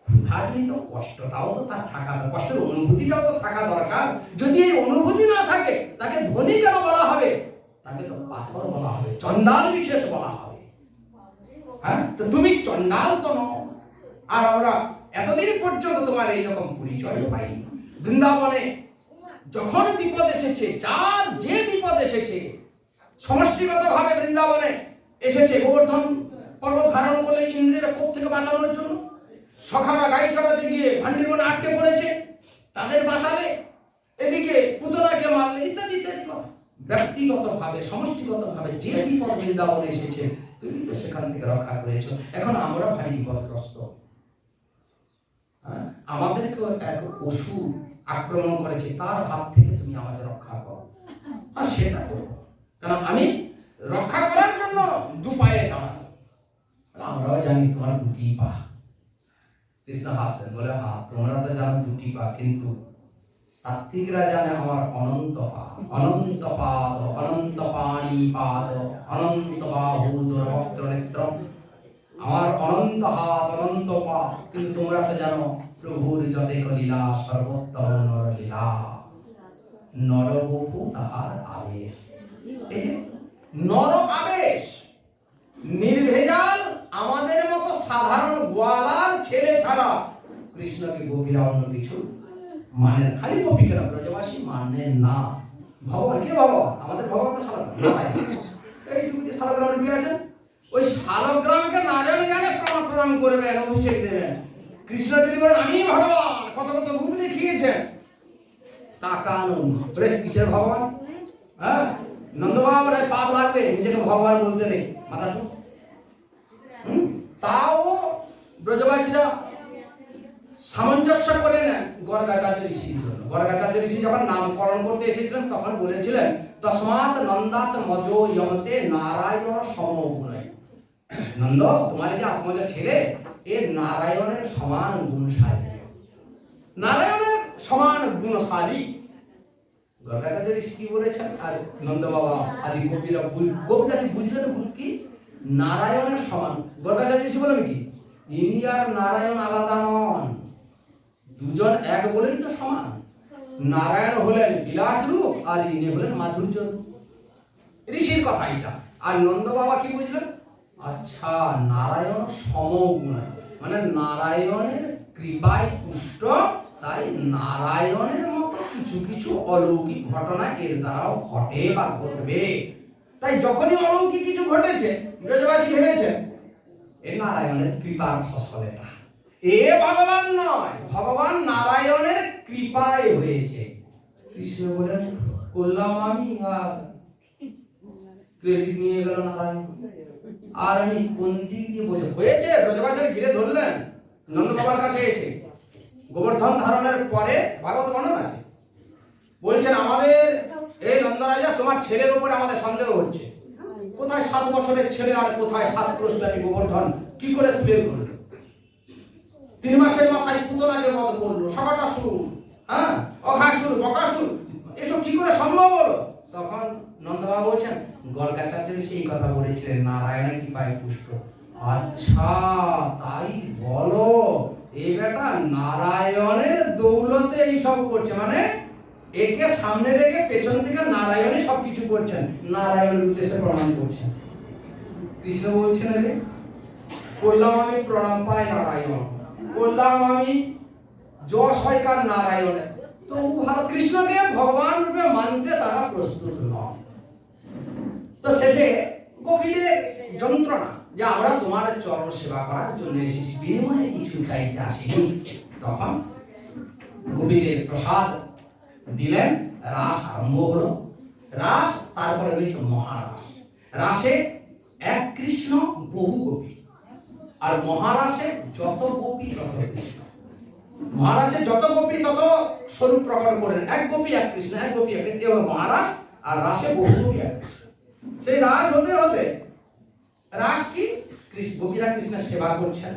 ক্ষুধাজনিত কষ্টটাও তো তার থাকা, কষ্টের অনুভূতিটাও তো থাকা দরকার। যদি এই অনুভূতি না থাকে, তাকে ধনী কেন বলা হবে? তাকে তো পাথর বলা হবে, চন্ডাল বিশেষ বলা হবে। হ্যাঁ, তো তুমি চন্ডাল তো নও। আর আমরা এতদিন পর্যন্ত তোমার এইরকম পরিচয় পাই। বৃন্দাবনে যখন বিপদ এসেছে, যার যে বিপদ এসেছে, সমষ্টিগত ভাবে বৃন্দাবনে এসেছে। গোবর্ধন পর্বত ধারণ করলে ইন্দ্রের কোপ থেকে বাঁচানোর জন্য, সখারা গাই চড়াতে গিয়ে ভান্ডির বনে আটকে পড়েছে, তাদের বাঁচালে, এদিকে পুতনাকে মারলে, ইত্যাদি ইত্যাদি কথা। ব্যক্তিগত ভাবে, সমষ্টিগত ভাবে যে বিপদ বৃন্দাবনে এসেছে, তুমি তো সেখান থেকে রক্ষা করেছো। এখন আমরা ভারী বিপদগ্রস্ত, আমাদেরকেও এক অসুর আক্রমণ করেছে, তার হাত থেকে তুমি আমাদের রক্ষা করো। আর সেটা করবো, কারণ আমি রক্ষা করার জন্য 2 পায়ে দাঁড়াবো। আমরাও জানি তোমার 2টি পা। কৃষ্ণ হাসলেন, বলে, হ্যাঁ তোমরা তো জানো 2টি পা, কিন্তু তাত্ত্বিকরা জানে আমার অনন্ত পা, অনন্ত পাদ, অনন্ত পাণি পাদ, অনন্ত বাহু বক্ত্র নেত্র, আমার অনন্ত হাত, অনন্ত পা। কিন্তু তোমরা তো জানো প্রভুর যতেক লীলা, সর্বোত্তম নরলীলা, নরবপু তাহার আবেশ। এই যে নর আবেশ, নির্ভেজাল আমাদের মতো সাধারণ গোয়ালার ছেলে ছাড়া কৃষ্ণকে গোপীরা অন্য কিছু মানেন। খালি গোপীকে না, ব্রজবাসী মানেন না। ভগবান কে? ভগবান আমাদের ভগবান তো শালগ্রাম। এইটুকু যে শালগ্রাম রূপে আছেন, ওই শালগ্রামকে নারায়ণ জ্ঞানে প্রণাম করবেন, অভিষেক দেবেন। কৃষ্ণ যদি বলেন আমি ভগবান, কত কত রূপ দেখিয়েছেন, তাকানো কিসের ভগবান? হ্যাঁ, নন্দবাবুর পাপ লাগবে, নিজেকে ভগবান বলতে নেই, মাথা টুক। তাও ব্রজবাসীরা সামঞ্জস্য করে নেন গর্গাচার্য ঋষির জন্য। গর্গাচার্য ঋষি যখন নামকরণ করতে এসেছিলেন, তখন বলেছিলেন তস্মাৎ নন্দাত মজো ইয়মতে নারায়ণ সমগুণে। নন্দ, তোমার যে আত্মজ ছেলে, এ নারায়ণের সমান গুণশালী, নারায়ণের সমান গুণশালী। গর্গাচার্য ঋষি কি বলেছেন? আর নন্দ বাবা আদি গোপীরা, গোপ জাতি বুঝলেন ভুল কি? নারায়ণের সমান। গর্গাচার্য ঋষি বলেন কি, ইনি আর নারায়ণ আলাদা নন, দুজন এক বলেই তো সমান। নারায়ণ হলেন বিলাস রূপ, আর ইনি হলেন মাধুর্য রূপ। ঋষির কথা এটা। আর নন্দ বাবা কি বুঝলেন? আচ্ছা, নারায়ণ সমগুণ, মানে নারায়ণের কৃপায় পুষ্ট, তাই নারায়ণের মতো কিছু কিছু অলৌকিক ঘটনা এর দ্বারাও ঘটে বা ঘটবে। তাই যখনই অলৌকিক কিছু ঘটেছে, ব্রজবাসী ভেবেছেন এ নারায়ণের কৃপার ফসল এটা, এ ভগবান নয়, ভগবান নারায়ণের কৃপায় হয়েছে। কৃষ্ণ বলেন করলাম আমি, আর ক্রেডিট নিয়ে গেল নারায়ণ। আর আমি কোন দিক দিয়ে বোঝা হয়েছে? ব্রজবাসীর ঘিরে ধরলেন নন্দ বাবার কাছে এসে। গোবর্ধন ধারণের পরে ভাগবত বর্ণনা আছে, বলছেন আমাদের এই নন্দরাজা, তোমার ছেলের উপরে আমাদের সন্দেহ হচ্ছে। কোথায় 7 বছরের ছেলে আর কোথায় 7 ক্রোশব্যাপী গোবর্ধন কি করে তুলে ধরলো? 3 মাসের মাথায় পুতনাকে বধ করলো, সকাটাসুর, হ্যাঁ, অঘাসুর, বকাসুর, এসব কি করে সম্ভব হলো? তখন নন্দবাবা বলছেন গর্গাচার্য সেই কথা বলেছিলেন, নারায়ণের কৃপায় পুষ্ট। আচ্ছা তাই বলো, এই বেটা নারায়ণের দৌলতে এইসব করছে, মানে একে সামনে রেখে পেছন থেকে নারায়ণই সবকিছু করছেন, নারায়ণের উদ্দেশ্যে প্রণাম করছেন। কৃষ্ণ বলছেন রে করলাম আমি প্রণাম পাই নারায়ণ, করলাম আমি যশ হয়কার নারায়ণের, তবু ভালো কৃষ্ণকে ভগবান রূপে মানতে তারা প্রস্তুত নয়। তো শেষে গোপীদের যন্ত্রণা যে আমরা তোমার চরণ সেবা করার জন্য এসেছি, বিনিময়ে কিছু চাইতে আসিনি। তখন গোপীদের প্রসাদ দিলেন, রাস আরম্ভ হলো। রাস তারপরে হয়েছে মহারাস। রাসে এক কৃষ্ণ বহু গোপী, আর মহারাসে যত গোপী তত কৃষ্ণ। মহারাসে যত গোপী তত স্বরূপ প্রকট করেন, এক গোপী এক কৃষ্ণ, এক গোপী এক কৃষ্ণ, হলো মহারাস। আর রাসে বহু গোপী এক কৃষ্ণ। সেই রাস হতে হতে রাস কি গোপীরা কৃষ্ণের সেবা করছেন,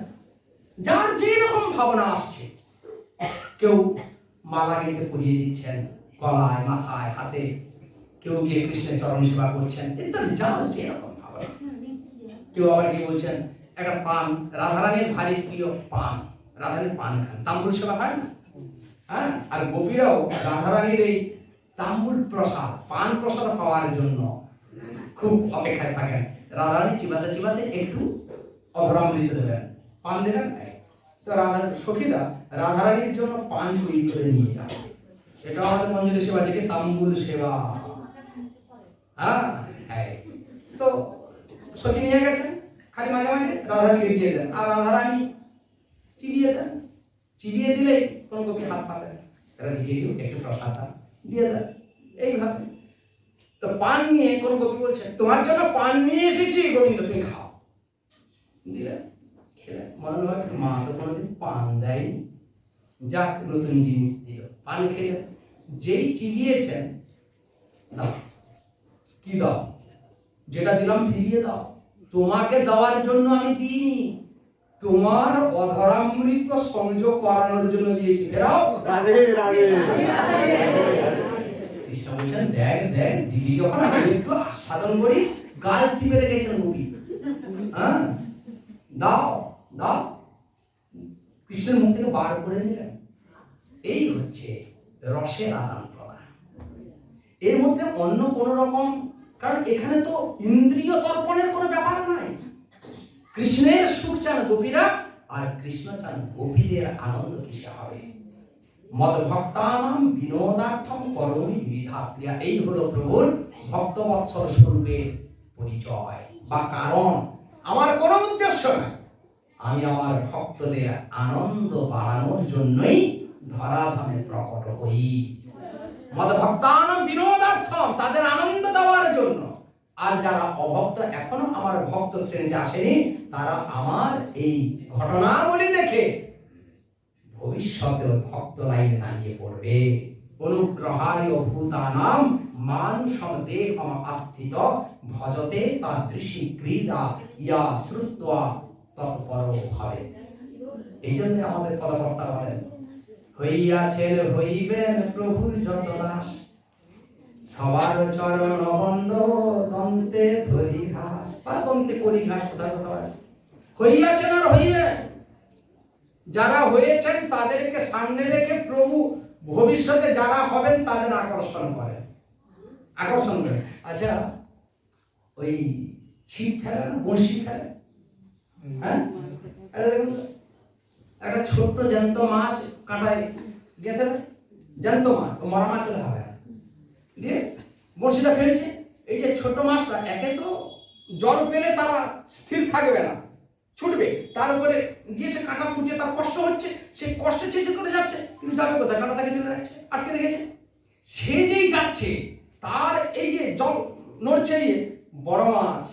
যার যে রকম ভাবনা আসছে, কেউ মালা গেঁথে পরিয়ে দিচ্ছেন গলায়, মাথায়, হাতে, কেউ গিয়ে কৃষ্ণের চরণ সেবা করছেন ইত্যাদি, যার যে রকম ভাবনা। কেউ আবার কি বলছেন একটা পান, রাধারানীর ভারী প্রিয় পান, রাধারানীর পান খান, তাম্বুল সেবা হয় না, হ্যাঁ। আর গোপীরাও রাধারানীর এই তাম্বুল প্রসাদ, পান প্রসাদ পাওয়ার জন্য খুব অপেক্ষায় থাকেন। রাধারানী চিবাতে চিবাতে একটু অধরামৃত দেবেন, পান দেবেন। তো রাধা সখীরা রাধারানীর জন্য পান তৈরি করে নিয়ে যান। এটা আমাদের মঞ্জুরি সেবা থেকে তাম্বুল সেবা, হ্যাঁ। তো সখী নিয়ে গেছেন, খালি মাঝে মাঝে রাধারানীকে দিয়ে দেন, আর রাধারানী চিবিয়ে দেন। চিবিয়ে দিলে কোনো গোপী হাত পাতেন, তারা দিয়ে দিও একটু প্রসাদ দিয়ে দেন, এইভাবে। তো পান নিয়ে কোন গোপী বলছেন তোমার জন্য পান নিয়ে এসেছি গোবিন্দ, তুমি খাও। দিলেন, খেলেন, মনে হয় মা তো কোনোদিন পান দেয়নি, যাক নতুন জিনিস দিল, পান খেলেন। যেই চিবিয়েছেন, দাও, কি দাও? যেটা দিলাম ফিরিয়ে দাও, তোমাকে দেওয়ার জন্য আমি দিইনি, তোমার অধরামৃত সংযোগ করানোর জন্য দিয়েছি, ফেরাও। রাধে রাধে। কৃষ্ণ বলছেন দেখ দেখ দিদি, যখন আমি একটু আস্বাদন করি, গাল টিপে রেখেছেন গোপী, হ্যাঁ, দাও দাও। কৃষ্ণের মুখ থেকে বার করে নিলেন। এই হচ্ছে রসের আদান প্রদান। এর মধ্যে অন্য কোন রকম, কারণ এখানে তো ইন্দ্রিয় তর্পণের কোনো ব্যাপার নাই। কৃষ্ণের সুখ চান গোপীরা, আর কৃষ্ণ চান গোপীদের আনন্দ কিসে হবে। মদ ভক্তানাম বিনোদার্থম করমি বিবিধা ক্রিয়া, এই হলো প্রভুর ভক্তবৎসল স্বরূপের পরিচয় বা কারণ। আমার কোনো উদ্দেশ্য নাই, আমি আমার ভক্তদের আনন্দ বাড়ানোর জন্যই ধরাধামে প্রকট হই। মদ ভক্তানাম বিনোদার্থম, তাদের আনন্দ দেওয়ার জন্য। আর যারা অভক্ত, এখনো আমার ভক্ত শ্রেণীতে আসেনি, তারা আমার এই ঘটনাবলী দেখে ভবিষ্যতে ভক্ত লাইনে দাঁড়িয়ে পড়বে। অনুগ্রহায় ভূতানাম মানুষম দেহম আস্থিত ভজতে তাদৃশী ক্রীড়া ইয়া শ্রুত্বা তৎপর ভাবে। এই জন্য আমাদের পদকর্তা বলেন হইয়াছেন হইবেন প্রভুর যত দাস, সবার চরণ বন্ধ দন্তে ধরি ঘাস, বা দন্তে করি ঘাস, কোথায় কোথাও আছে। হইয়াছেন আর হইবেন, যারা হয়েছেন তাদেরকে সামনে রেখে প্রভু ভবিষ্যতে যারা হবেন তাদের আকর্ষণ করেন, আকর্ষণ করেন। আচ্ছা, ওই ছিপ ফেলে না, বড়শি ফেলে, হ্যাঁ, দেখুন একটা ছোট্ট জ্যান্ত মাছ কাঁটায় গেঁথে দেয়, জ্যান্ত মাছ, ও মরা মাছ হলে হবে না, দিয়ে বড়শিটা ফেলছে। এই যে ছোট মাছটা, একে তো জল পেলে তারা স্থির থাকবে না, ছুটবে, তার উপরে গিয়েছে কাঁটা ফুটে, তার কষ্ট হচ্ছে, সে কষ্টে চেঁচে করে যাচ্ছে, কিন্তু যাবে কোথায়, কাঁটা তাকে টেনে রাখছে, আটকে রেখেছে। সে যেই যাচ্ছে, তার এই যে জল নড়ছে, বড় মাছ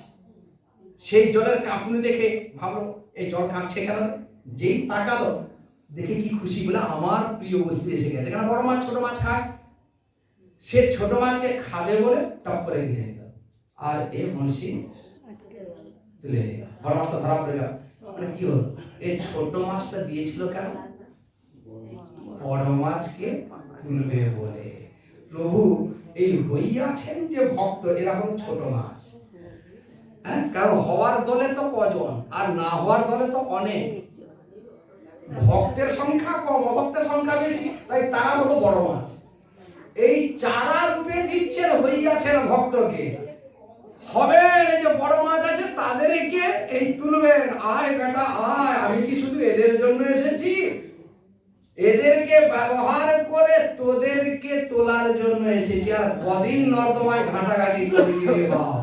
সেই জলের কাঁপুনি দেখে ভাবলো এই জল কাঁপছে কেন, যেই তাকালো দেখে কি খুশি, বলে আমার প্রিয় বস্তু এসে গেছে। কেন বড় মাছ ছোট মাছ খায়, সে ছোট মাছকে খাবে বলে টপ করে গিয়ে নিল, আর এই বংশী তুলে নিল, বড় মাছটা ধরা পড়ে গেল। মানে কি হলো, এই ছোট মাছটা দিয়েছিল কেন, বড় মাছকে তুলবে বলে। প্রভু এই হইয়াছেন যে ভক্ত, এরকম ছোট মাছ, হ্যাঁ, কারণ হওয়ার দলে তো কজন, আর না হওয়ার দলে তো অনেক, ভক্তের সংখ্যা কম, অভক্তের সংখ্যা বেশি, তাই তারা হলো বড় মাছ। এই চারা রূপে দিচ্ছেন, হইয়াছেন ভক্তকে, হবেন এই যে বড় মাছ আছে তাদেরকে এই তুলবেন, আয় বেটা আয়, আমি কি শুধু এদের জন্য এসেছি, এদেরকে ব্যবহার করে তোদেরকে তোলার জন্য এসেছি, আর কদিন নর্দমায় ঘাটাঘাটি করবি রে বাবা।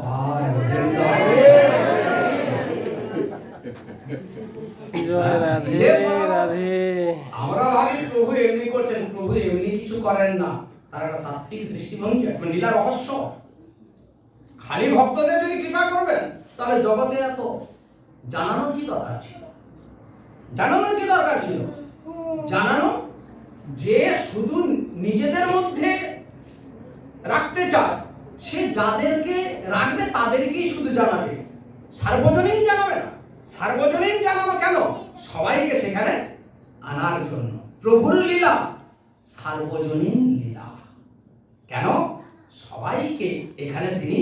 আমরা ভাবি প্রভু এমনি করছেন, প্রভু এমনি কিছু করেন না, তার একটা তাত্ত্বিক দৃষ্টিভঙ্গি আছে, লীলা রহস্য। খালি ভক্তদের যদি কৃপা করবেন, তাহলে জগতে এত জানানোর কি দরকার ছিল, জানানোর কি দরকার ছিল, জানানো যে শুধু নিজেদের মধ্যে রাখতে চায়, সে যাদেরকে রাখবে তাদেরকেই শুধু জানাবে, সার্বজনীন জানাবে না। সার্বজনীন জানানো কেন, সবাইকে সেখানে আনার জন্য। প্রভুর লীলা সার্বজনীন লীলা, কেন সবাইকে এখানে তিনি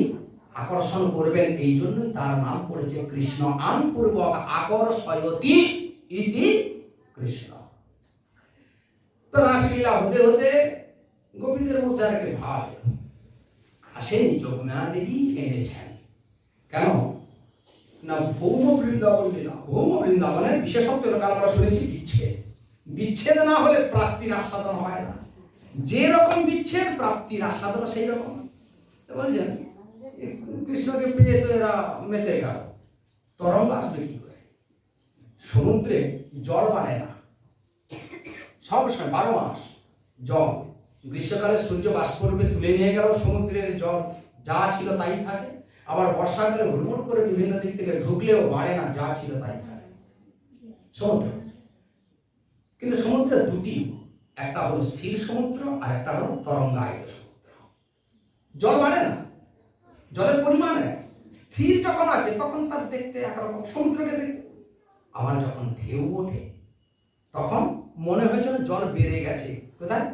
আকর্ষণ করবেন, এই জন্যই তার নাম পড়েছে কৃষ্ণ। আন পূর্বক আকর্ষয়তি ইতি কৃষ্ণ। তো রাসলীলা হতে হতে গোপীদের মধ্যে একটি ভাব আসেনি, যোগমায়া দেবী এনেছেন। কেন না, ভৌম বৃন্দাবন লীলা, ভৌম বৃন্দাবনের বিশেষত্ব আমরা শুনেছি বিচ্ছেদ, বিচ্ছেদ না হলে প্রাপ্তির আস্বাদন হয় না, যে রকম বিচ্ছেদ প্রাপ্তির আস্বাদন সেই রকম। বলছেন কৃষ্ণকে পেয়ে তো এরা মেতে গেল, তরঙ্গ আসবে কি করে, সমুদ্রে জল বাড়ে না, সব সময় 12 মাস জল, গ্রীষ্মকালে সূর্য বাষ্পরূপে তুলে নিয়ে গেল সমুদ্রের জল, যা ছিল তাই থাকে, আবার বর্ষাকালে ভ্রমণ করে বিভিন্ন দিক থেকে ঢুকলেও বাড়ে না, যা ছিল তাই থাকে সমুদ্র। কিন্তু সমুদ্র দুটি, একটা হলো স্থির সমুদ্র আর একটা হলো তরঙ্গায়িত সমুদ্র। জল বাড়ে না, জলের পরিমাণে স্থির যখন আছে তখন তার দেখতে একরকম, সমুদ্রকে দেখতে, আবার যখন ঢেউ ওঠে তখন মনে হয় যেন জল বেড়ে গেছে, কোথায়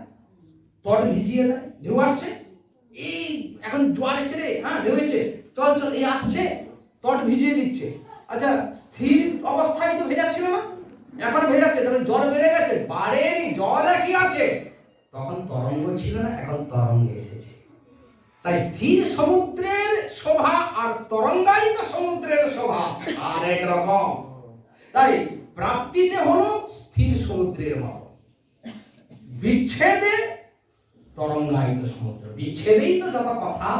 তট ভিজিয়ে দেয়, ঢেউ আসছে, এই এখন জোয়ার এসছে রে, হ্যাঁ ঢেউ এসছে, চল চল, এই আসছে, তট ভিজিয়ে দিচ্ছে। আচ্ছা স্থির অবস্থায় তো ভেজাচ্ছিল না, এখন ভেজাচ্ছে, তাহলে জল বেড়ে গেছে, বাড়েনি, জল একই আছে, তখন তরঙ্গ ছিল না, এখন তরঙ্গ এসেছে। তাই স্থির সমুদ্রের শোভা আর তরঙ্গায়িত সমুদ্রের শোভা আর এক রকম। তাই প্রাপ্তিতে হলো স্থির সমুদ্রের মতো, বিচ্ছেদে তরঙ্গায়িত সমুদ্র, বিচ্ছেদেই তো যত কথা।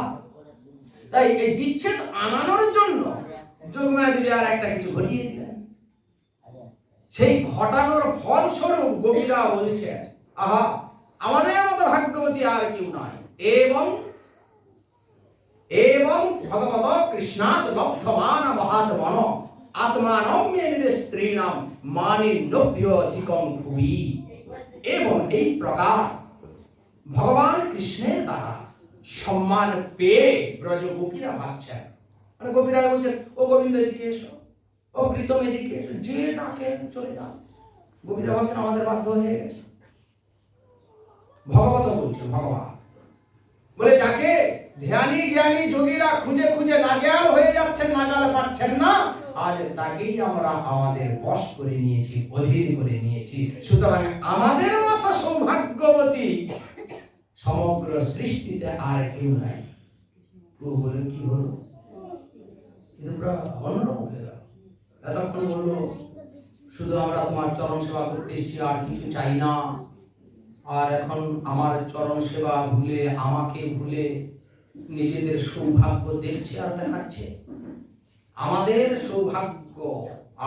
তাই এই বিচ্ছেদ আনানোর জন্য যোগমায়া দেবী আর একটা কিছু ঘটিয়ে দিলেন। সেই ঘটানোর ফলস্বরূপ গোপীরা বলছে, আহা আমাদের মতো ভাগ্যবতী আর কেউ নয়। এবং এবং ভগবত কৃষ্ণাৎ লব্ধমান মহাত্মন আত্মানম মেনে স্ত্রীণাম মানিন্যভ্য অধিকম ভুবি। এবং এই প্রকার ভগবান কৃষ্ণের দ্বারা সম্মান পেয়ে ব্রজ গোপীরা ভাবছেন, মানে গোপীরা বলছেন, ও গোবিন্দ এদিকে এসো, ও প্রীতম এদিকে এসো, যে ডাকে চলে যাও। গোপীরা ভাবছেন আমাদের বাধ্য হয়ে গেছে। ভগবত বলছেন, ভগবান বলে যাকে ধ্যানী জ্ঞানী যোগীরা খুঁজে খুঁজে নাজাল হয়ে যাচ্ছেন, নাজাল পাচ্ছেন না, আজ তাকেই আমরা আমাদের বশ করে নিয়েছি, অধীন করে নিয়েছি। সুতরাং আমাদের মতো সৌভাগ্যবতী সমগ্র সৃষ্টিতে আর কেউ নাই। প্রভু বলেন কি হলো, কিন্তু পুরো অন্যরকম হয়ে গেল। এতক্ষণ বললো শুধু আমরা তোমার চরণ সেবা করতে এসেছি, আর কিছু চাই না। আর এখন আমার চরণ সেবা ভুলে, আমাকে ভুলে নিজেদের সৌভাগ্য দেখছে আর দেখাচ্ছে। আমাদের সৌভাগ্য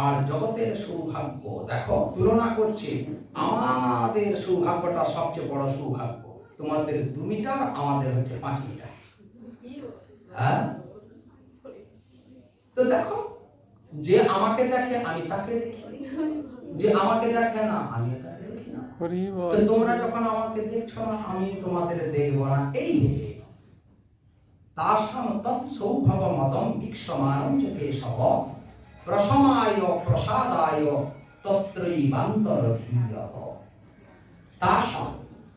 আর জগতের সৌভাগ্য দেখো তুলনা করছে। আমাদের সৌভাগ্যটা সবচেয়ে বড় সৌভাগ্য, তোমাদের 2 মিটার, আমাদের হচ্ছে 5 মিটার। হ্যাঁ, তো দেখো, যে আমাকে দেখে আমি তাকে দেখি, যে আমাকে দেখে না আমি তাকে দেখি না। তো তোমরা যখন আমাকে দেখছো না, আমি তোমাদের দেখবো না, এই ভেবে তাসাম তৎ সৌভব মদম বিক্ষমানম চ কেশব প্রসমায় প্রসাদায় তত্রৈবান্তরধীয়ত। তাসাম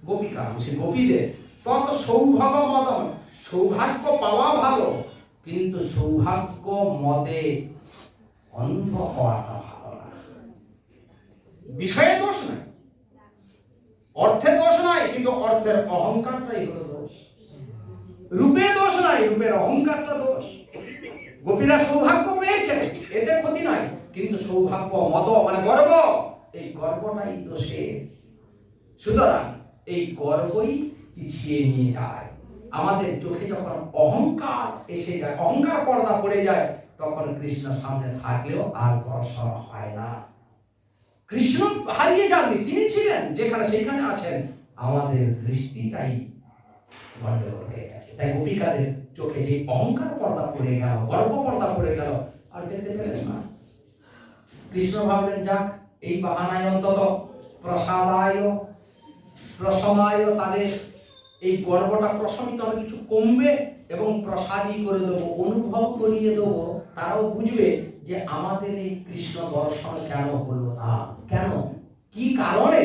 গোপিকা, সে গোপীদের, তৎ সৌভব মদম, সৌভাগ্য পাওয়া ভালো, কিন্তু সৌভাগ্য মদে অন্ধ হওয়াটা ভালো না। বিষয়ে দোষ নাই, অর্থে দোষ নাই, কিন্তু অর্থের অহংকারটাই হলো দোষ। রূপে দোষ নাই, রূপের অহংকারটা দোষ। গোপীরা সৌভাগ্য পেয়েছে, এতে ক্ষতি নাই, কিন্তু সৌভাগ্য মদ মানে গর্ব, এই গর্বটাই দোষের। সুতরাং এই গর্বই পিছিয়ে নিয়ে যায়। আমাদের চোখে যখন অহংকার এসে যায়, অহংকার পর্দা পড়ে যায়, তখন কৃষ্ণ সামনে থাকলেও আর পড়াশোনা হয় না। কৃষ্ণ হারিয়ে যাননি, তিনি ছিলেন যেখানে সেখানে আছেন, আমাদের দৃষ্টিটাই গন্ডগোল হয়ে গেছে। তাই গোপিকাদের চোখে যে অহংকার পর্দা পড়ে গেল, গর্ব পর্দা পড়ে গেল, আর দেখতে পেলেন না। কৃষ্ণ ভাবলেন যাক, এই বাহানায় অন্তত প্রসাদায় প্রসমায় তাদের এই গর্বটা প্রশমিত হবে, কিছু কমবে, এবং প্রসাদী করে দেবো, অনুভব করিয়ে দেবো। তারাও বুঝবে যে আমাদের এই কৃষ্ণ দর্শন কেন হলো না, কেন কি কারণে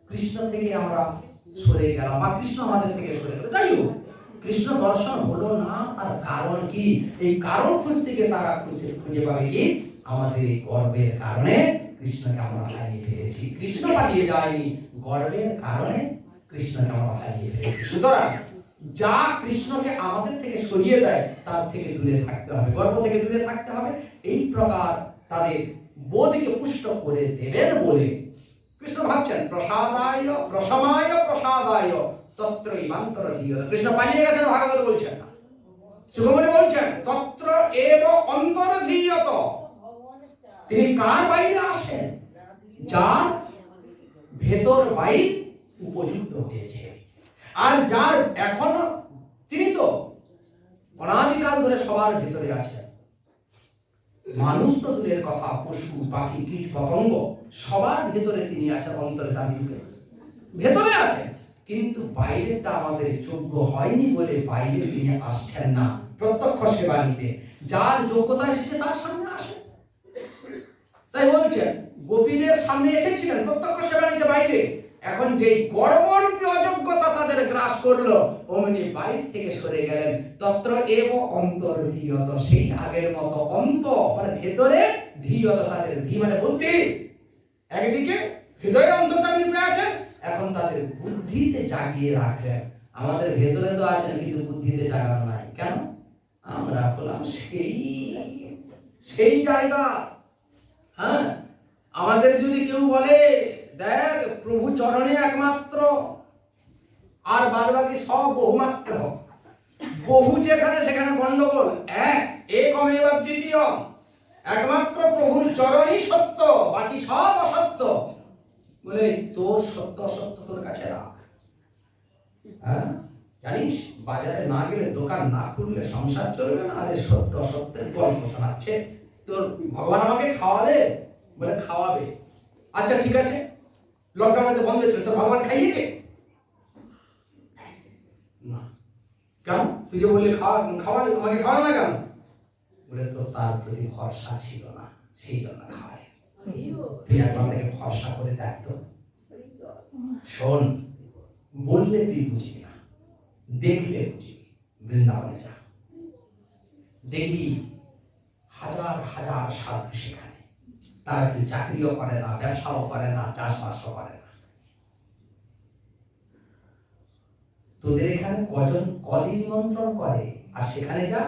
কৃষ্ণ থেকে আমরা সরে গেলাম, বা কৃষ্ণ আমাদের থেকে সরে গেল। যাই হোক, কৃষ্ণ দর্শন হলো না, তার কারণ কি? এই কারণ খুঁজতে গিয়ে তারা খুঁজে পাবে কি, আমাদের এই গর্বের কারণে কৃষ্ণকে আমরা হারিয়ে ফেলেছি। কৃষ্ণ পালিয়ে যায়নি, গর্বের কারণে কৃষ্ণকে আমরা হারিয়ে ফেলেছি। সুতরাং যা কৃষ্ণকে আমাদের থেকে সরিয়ে দেয়, তার থেকে দূরে থাকতে হবে, গর্ব থেকে দূরে থাকতে হবে। এই প্রকার তাদের বোধকে পুষ্ট করে দেবেন বলে কৃষ্ণ ভাবছেন প্রসাদায় প্রসমায় প্রসাদায় তত্রৈবান্তরধীয়ত। কৃষ্ণ পালিয়ে গেছেন ভাগবত বলছেন না, সুগমনি বলছেন তত্র এব অন্তরধীয়ত। তিনি কার বাইরে আসেন? যার ভেতর বাইর উপযুক্ত হয়েছে, আর যার এখনো, তিনি তো অনাদিকাল ধরে সবার ভেতরে আছেন। মানুষ তো দূরের কথা, পশু পাখি কীট পতঙ্গ সবার ভেতরে তিনি আছেন, অন্তর্যামী রূপে ভেতরে আছেন। কিন্তু বাইরেটা আমাদের যোগ্য হয়নি বলে বাইরে তিনি আসছেন না প্রত্যক্ষ সেবা নিতে। যার যোগ্যতা এসেছে তার সামনে আসেন। তাই বলছেন গোপীদের সামনে এসেছিলেন প্রত্যক্ষ সেবা নিতে বাইরে, এখন যেই গর্বরূপী অযোগ্যতা তাদের গ্রাস করলো, অমনি বাইরে থেকে সরে গেলেন। তত্র এব অন্তর্ধীয়ত, সেই আগের মতো অন্ত মানে ভেতরে, ধীয়ত তাদের ধী মানে বুদ্ধি, একদিকে হৃদয়ে অন্তর্যামী রূপে আছেন, এখন তাদের বুদ্ধিতে জাগিয়ে রাখলেন। আমাদের ভেতরে তো আছেন, কিন্তু বুদ্ধিতে জাগানো নাই। কেন? আমরা হলাম সেই জায়গা। হ্যাঁ, আমাদের যদি কেউ বলে দেখ প্রভু চরণে একমাত্র, আর বাদবাকি সব বহুমাত্র, বহু যেখানে সেখানে গন্ডগোল, একমেব দ্বিতীয়, একমাত্র প্রভুর চরণই সত্য, বাকি সব অসত্য। বলে তোর সত্য অসত্য তোর কাছে রাখ। হ্যাঁ, জানিস বাজারে না গেলে, দোকান না খুললে সংসার চলবে না। আরে সত্য অসত্যের গল্প শোনাচ্ছে, তোর ভগবান আমাকে খাওয়াবে? বলে খাওয়াবে। আচ্ছা ঠিক আছে, লকডাউনে তো বন্ধ ছিল, তো ভগবান খাইয়েছে না? কেন? তুই যে বললি খাওয়াই, আমাকে খাওয়ানো না কেন? বলে তো তার প্রতি ভরসা ছিল না, সেই জন্য খাওয়ায়। তুই একবার থেকে ভরসা করে দেখ তো। শোন, বললে তুই বুঝবি না, দেখলে বুঝবি। বৃন্দাবনে যা, দেখবি হাজার হাজার সাধু সেখানে, তারা কেউ চাকরিও করে না, ব্যবসাও করে না, চাষবাসও করে না। তোদের এখানে কদিন নিমন্ত্রণ করে, আর সেখানে যা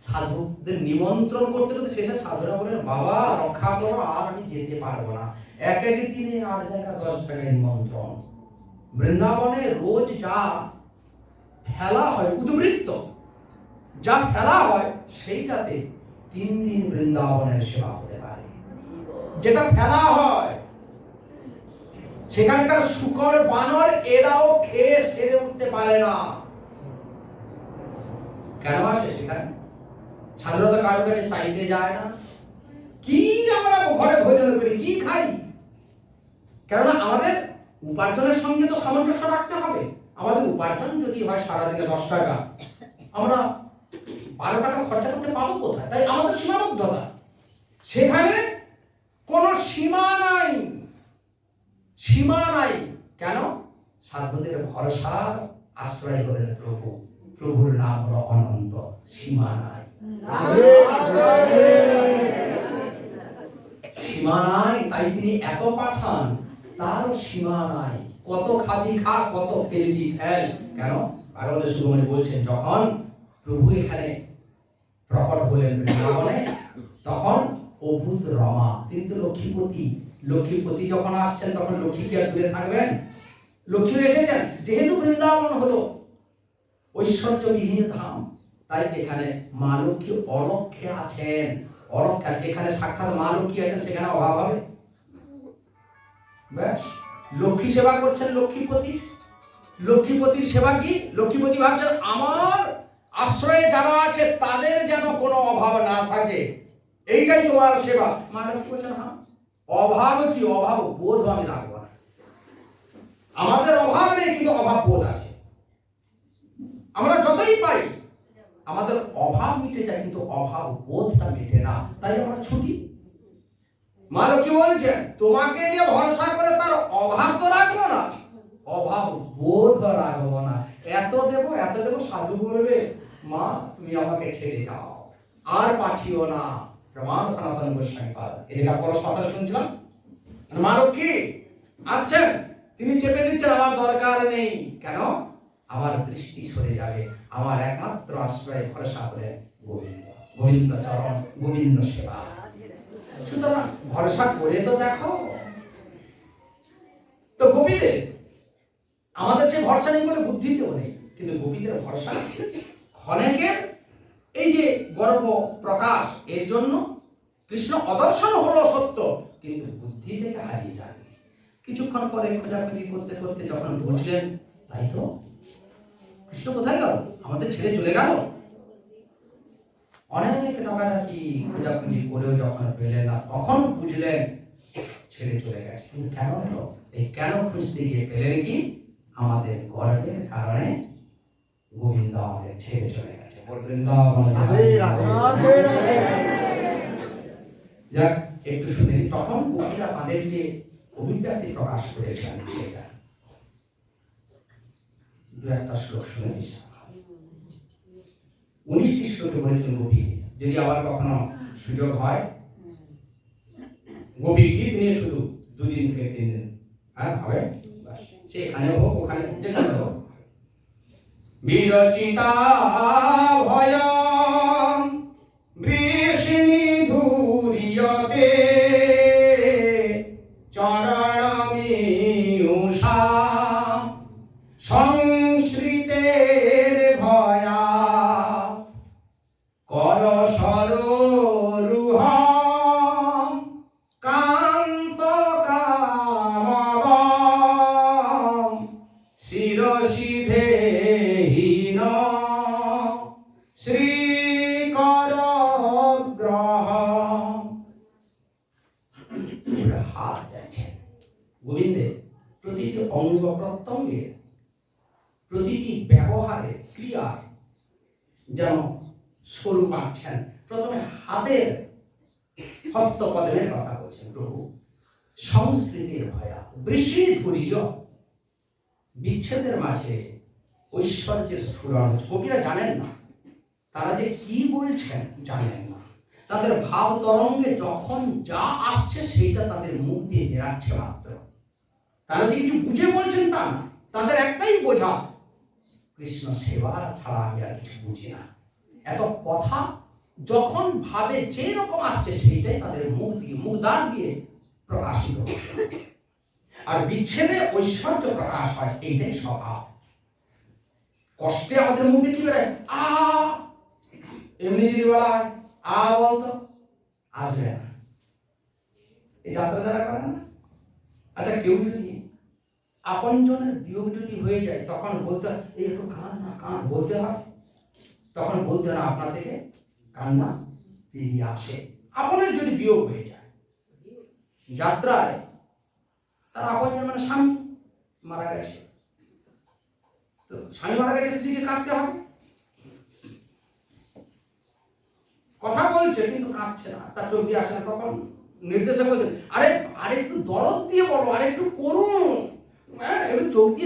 সাধুদের নিমন্ত্রণ করতে করতে শেষে সাধুরা বলেন, বাবা রক্ষা করো, আর আমি যেতে পারবো না, এক এক দিনে 8 জায়গা 10 জায়গায় নিমন্ত্রণ। বৃন্দাবনে রোজ যা ফেলা হয়, উদ্বৃত্ত যা ফেলা হয়, সেইটাতে 3 দিন বৃন্দাবনের সেবা হতে পারে। যেটা ফেলা হয় সেখানকার শুকর বানর এরাও খেয়ে সেরে উঠতে পারে না। কেন আসে সেখানে? সাধারণত কারোর কাছে চাইতে যায় না। কি আমরা ঘরে ভোজন করি, কি খাই? কেননা আমাদের উপার্জনের সঙ্গে তো সামঞ্জস্য রাখতে হবে। আমাদের উপার্জন যদি হয় সারাদিনে 10 টাকা, আমরা 12 টাকা খরচা করতে পাবো কোথায়? তাই আমাদের সীমাবদ্ধতা। সেখানে কোনো সীমা নাই, সীমা নাই। কেন? সাধুদের ভরসা আশ্রয় হলেন প্রভু। প্রভুর নাম হলো অনন্ত, সীমা নাই, সীমা নাই। তাই তিনি এত পাঠান, তারও সীমা নাই। কত খাবি খা, কত ফেলবি ফেল। কেন? ভাগবত সুব্রমণি বলছেন, যখন প্রভু এখানে প্রকট হলেন বৃন্দাবনে, তখন অভূত রমা, তিনি তো লক্ষ্মীপতি। লক্ষ্মীপতি যখন আসছেন, তখন লক্ষ্মী কি আর দূরে থাকবেন? লক্ষ্মী এসেছেন। যেহেতু বৃন্দাবন হলো ঐশ্বর্যবিহীন ধাম, তাই এখানে মা লক্ষ্মী অলক্ষ্যে আছেন। অলক্ষ্যে, যেখানে সাক্ষাৎ মা লক্ষ্মী আছেন সেখানে অভাব হবে? ব্যাস, লক্ষ্মী সেবা করছেন লক্ষ্মীপতি। লক্ষ্মীপতির সেবা কি? লক্ষ্মীপতি ভাবছেন আমার আশ্রয়ে যারা আছে তাদের যেন কোনো অভাব না থাকে, এইটাই তোমার সেবা। মা লক্ষ্মী বলছেন, হ্যাঁ, অভাব কি? অভাব বোধ আমি রাখবো না। আমাদের অভাব নেই, কিন্তু অভাব বোধ আছে। আমরা যতই পাই, আমাদের অভাব মিটে যায়, কিন্তু অভাব বোধটা মেটে না, তাই আমরা ছুটি। মা লক্ষ্মী বলছেন, তোমাকে যে ভরসা করে তার অভাব তো রাখবো না, অভাব বোধ রাখবো না। এত দেবো, এত দেবো, সাধু বলবে মা তুমি আমাকে ছেড়ে যাও, আর পাঠিও না। প্রমাণ সনাতন গোস্বামী পাদ। এই যে পরশ কথা শুনছিলাম, মা লক্ষ্মী আসছেন, তিনি চেপে দিচ্ছেন, আমার দরকার নেই। কেন? আমার দৃষ্টি সরে যাবে। আমার একমাত্র আশ্রয় ভরসা করে গোবিন্দ, গোবিন্দ চরণ, গোবিন্দ সেবা। সুতরাং ভরসা করে তো দেখো। তো গোপীদের, আমাদের সে ভরসা নেই বলে বুদ্ধিতেও নেই, কিন্তু গোপীদের ভরসা আছে। ক্ষণেকের এই যে গর্ব প্রকাশ, এর জন্য কৃষ্ণ অদর্শন হলো সত্য, কিন্তু বুদ্ধি থেকে হারিয়ে যান। কিছুক্ষণ পরে খোঁজাখুঁজি করতে করতে যখন বুঝলেন, তাই তো কৃষ্ণ কোথায় গেল, আমাদের ছেড়ে চলে গেল। অনেক টাকাটাকি খোঁজাখুঁজি করেও যখন পেলেন না, তখন বুঝলেন ছেড়ে চলে গেছে। কিন্তু কেন হলো? এই কেন খুঁজতে গিয়ে পেলেন কি? আমাদের গর্বের কারণে গোবিন্দ আমাদের ছেড়ে চলে গেছে। যাক, একটু শুনে তখন গোপীরা তাদের যে অভিব্যক্তি প্রকাশ করেছেন, সেটা 2-1 শ্লোক শুনে দিচ্ছি। 19টি শ্লোকে বলেছেন গোপী। যদি আবার কখনো সুযোগ হয়, গোপী গীত নিয়ে শুধু 2 দিন থেকে 3 দিন হবে, সে এখানে হোক ওখানে যেখানে হোক। বিরচিতা ভয়ম বৃষ্ণি ধূরিয়তে চরণমিউষা সংশ্রিতের ভয়া কর সরোরুহম কান্ত কামদম শিরসিধেহীন শ্রীকর গ্রহম। হাত যাচ্ছেন গোবিন্দের প্রতিটি অঙ্গ প্রত্যঙ্গের, প্রতিটি ব্যবহারে, ক্রিয়া যেন স্বরূপ আছেন। প্রথমে হাতের হস্তপদ্মের কথা বলছেন প্রভু। সংস্কৃতির ভয়া বৃষ্ণি ধৈর্য, বিচ্ছেদের মাঝে ঐশ্বর্যের স্ফুরণ হচ্ছে। গোপীরা জানেন না, তারা যে কি বলছেন জানেন না। তাদের ভাব তরঙ্গে যখন যা আসছে সেইটা তাদের মুখ দিয়ে বেরাচ্ছে মাত্র। তারা যে কিছু বুঝে বলছেন তা না, তাদের একটাই বোঝা, কৃষ্ণ সেবা ছাড়া আমি আর কিছু বুঝি না। এত কথা যখন ভাবে যে রকম আসছে সেইটাই তাদের মুখদ্বার দিয়ে প্রকাশিত হচ্ছে। আর বিচ্ছেদে ঐশ্বর্য প্রকাশ হয়, এইটাই স্বভাব। কষ্টে আমাদের মুখ দিয়ে কি বেরোয়? আ, এমনি যদি বলা হয় আ বলতো, আসবে না। এই যাত্রা যারা করে না, আচ্ছা কেউ যদি আপনজনের বিয়োগ যদি হয়ে যায়, তখন বলতে হয় এই একটু কান না, কান বলতে হয়, তখন বলতে হয় না আপনা থেকে কান্না বেরিয়ে আসে। আপনের যদি বিয়োগ হয়ে যায় যাত্রায়, তার আপনজন মানে স্বামী মারা গেছে, তো স্বামী মারা গেছে, স্ত্রীকে কাঁদতে হবে। কথা বলছে কিন্তু কাঁদছে না, তার চোখ দিয়ে আসে না, তখন নির্দেশক বলছে আরে আরেকটু দরদ দিয়ে বলো, আরেকটু করুন, হ্যাঁ একটু চোখ দিয়ে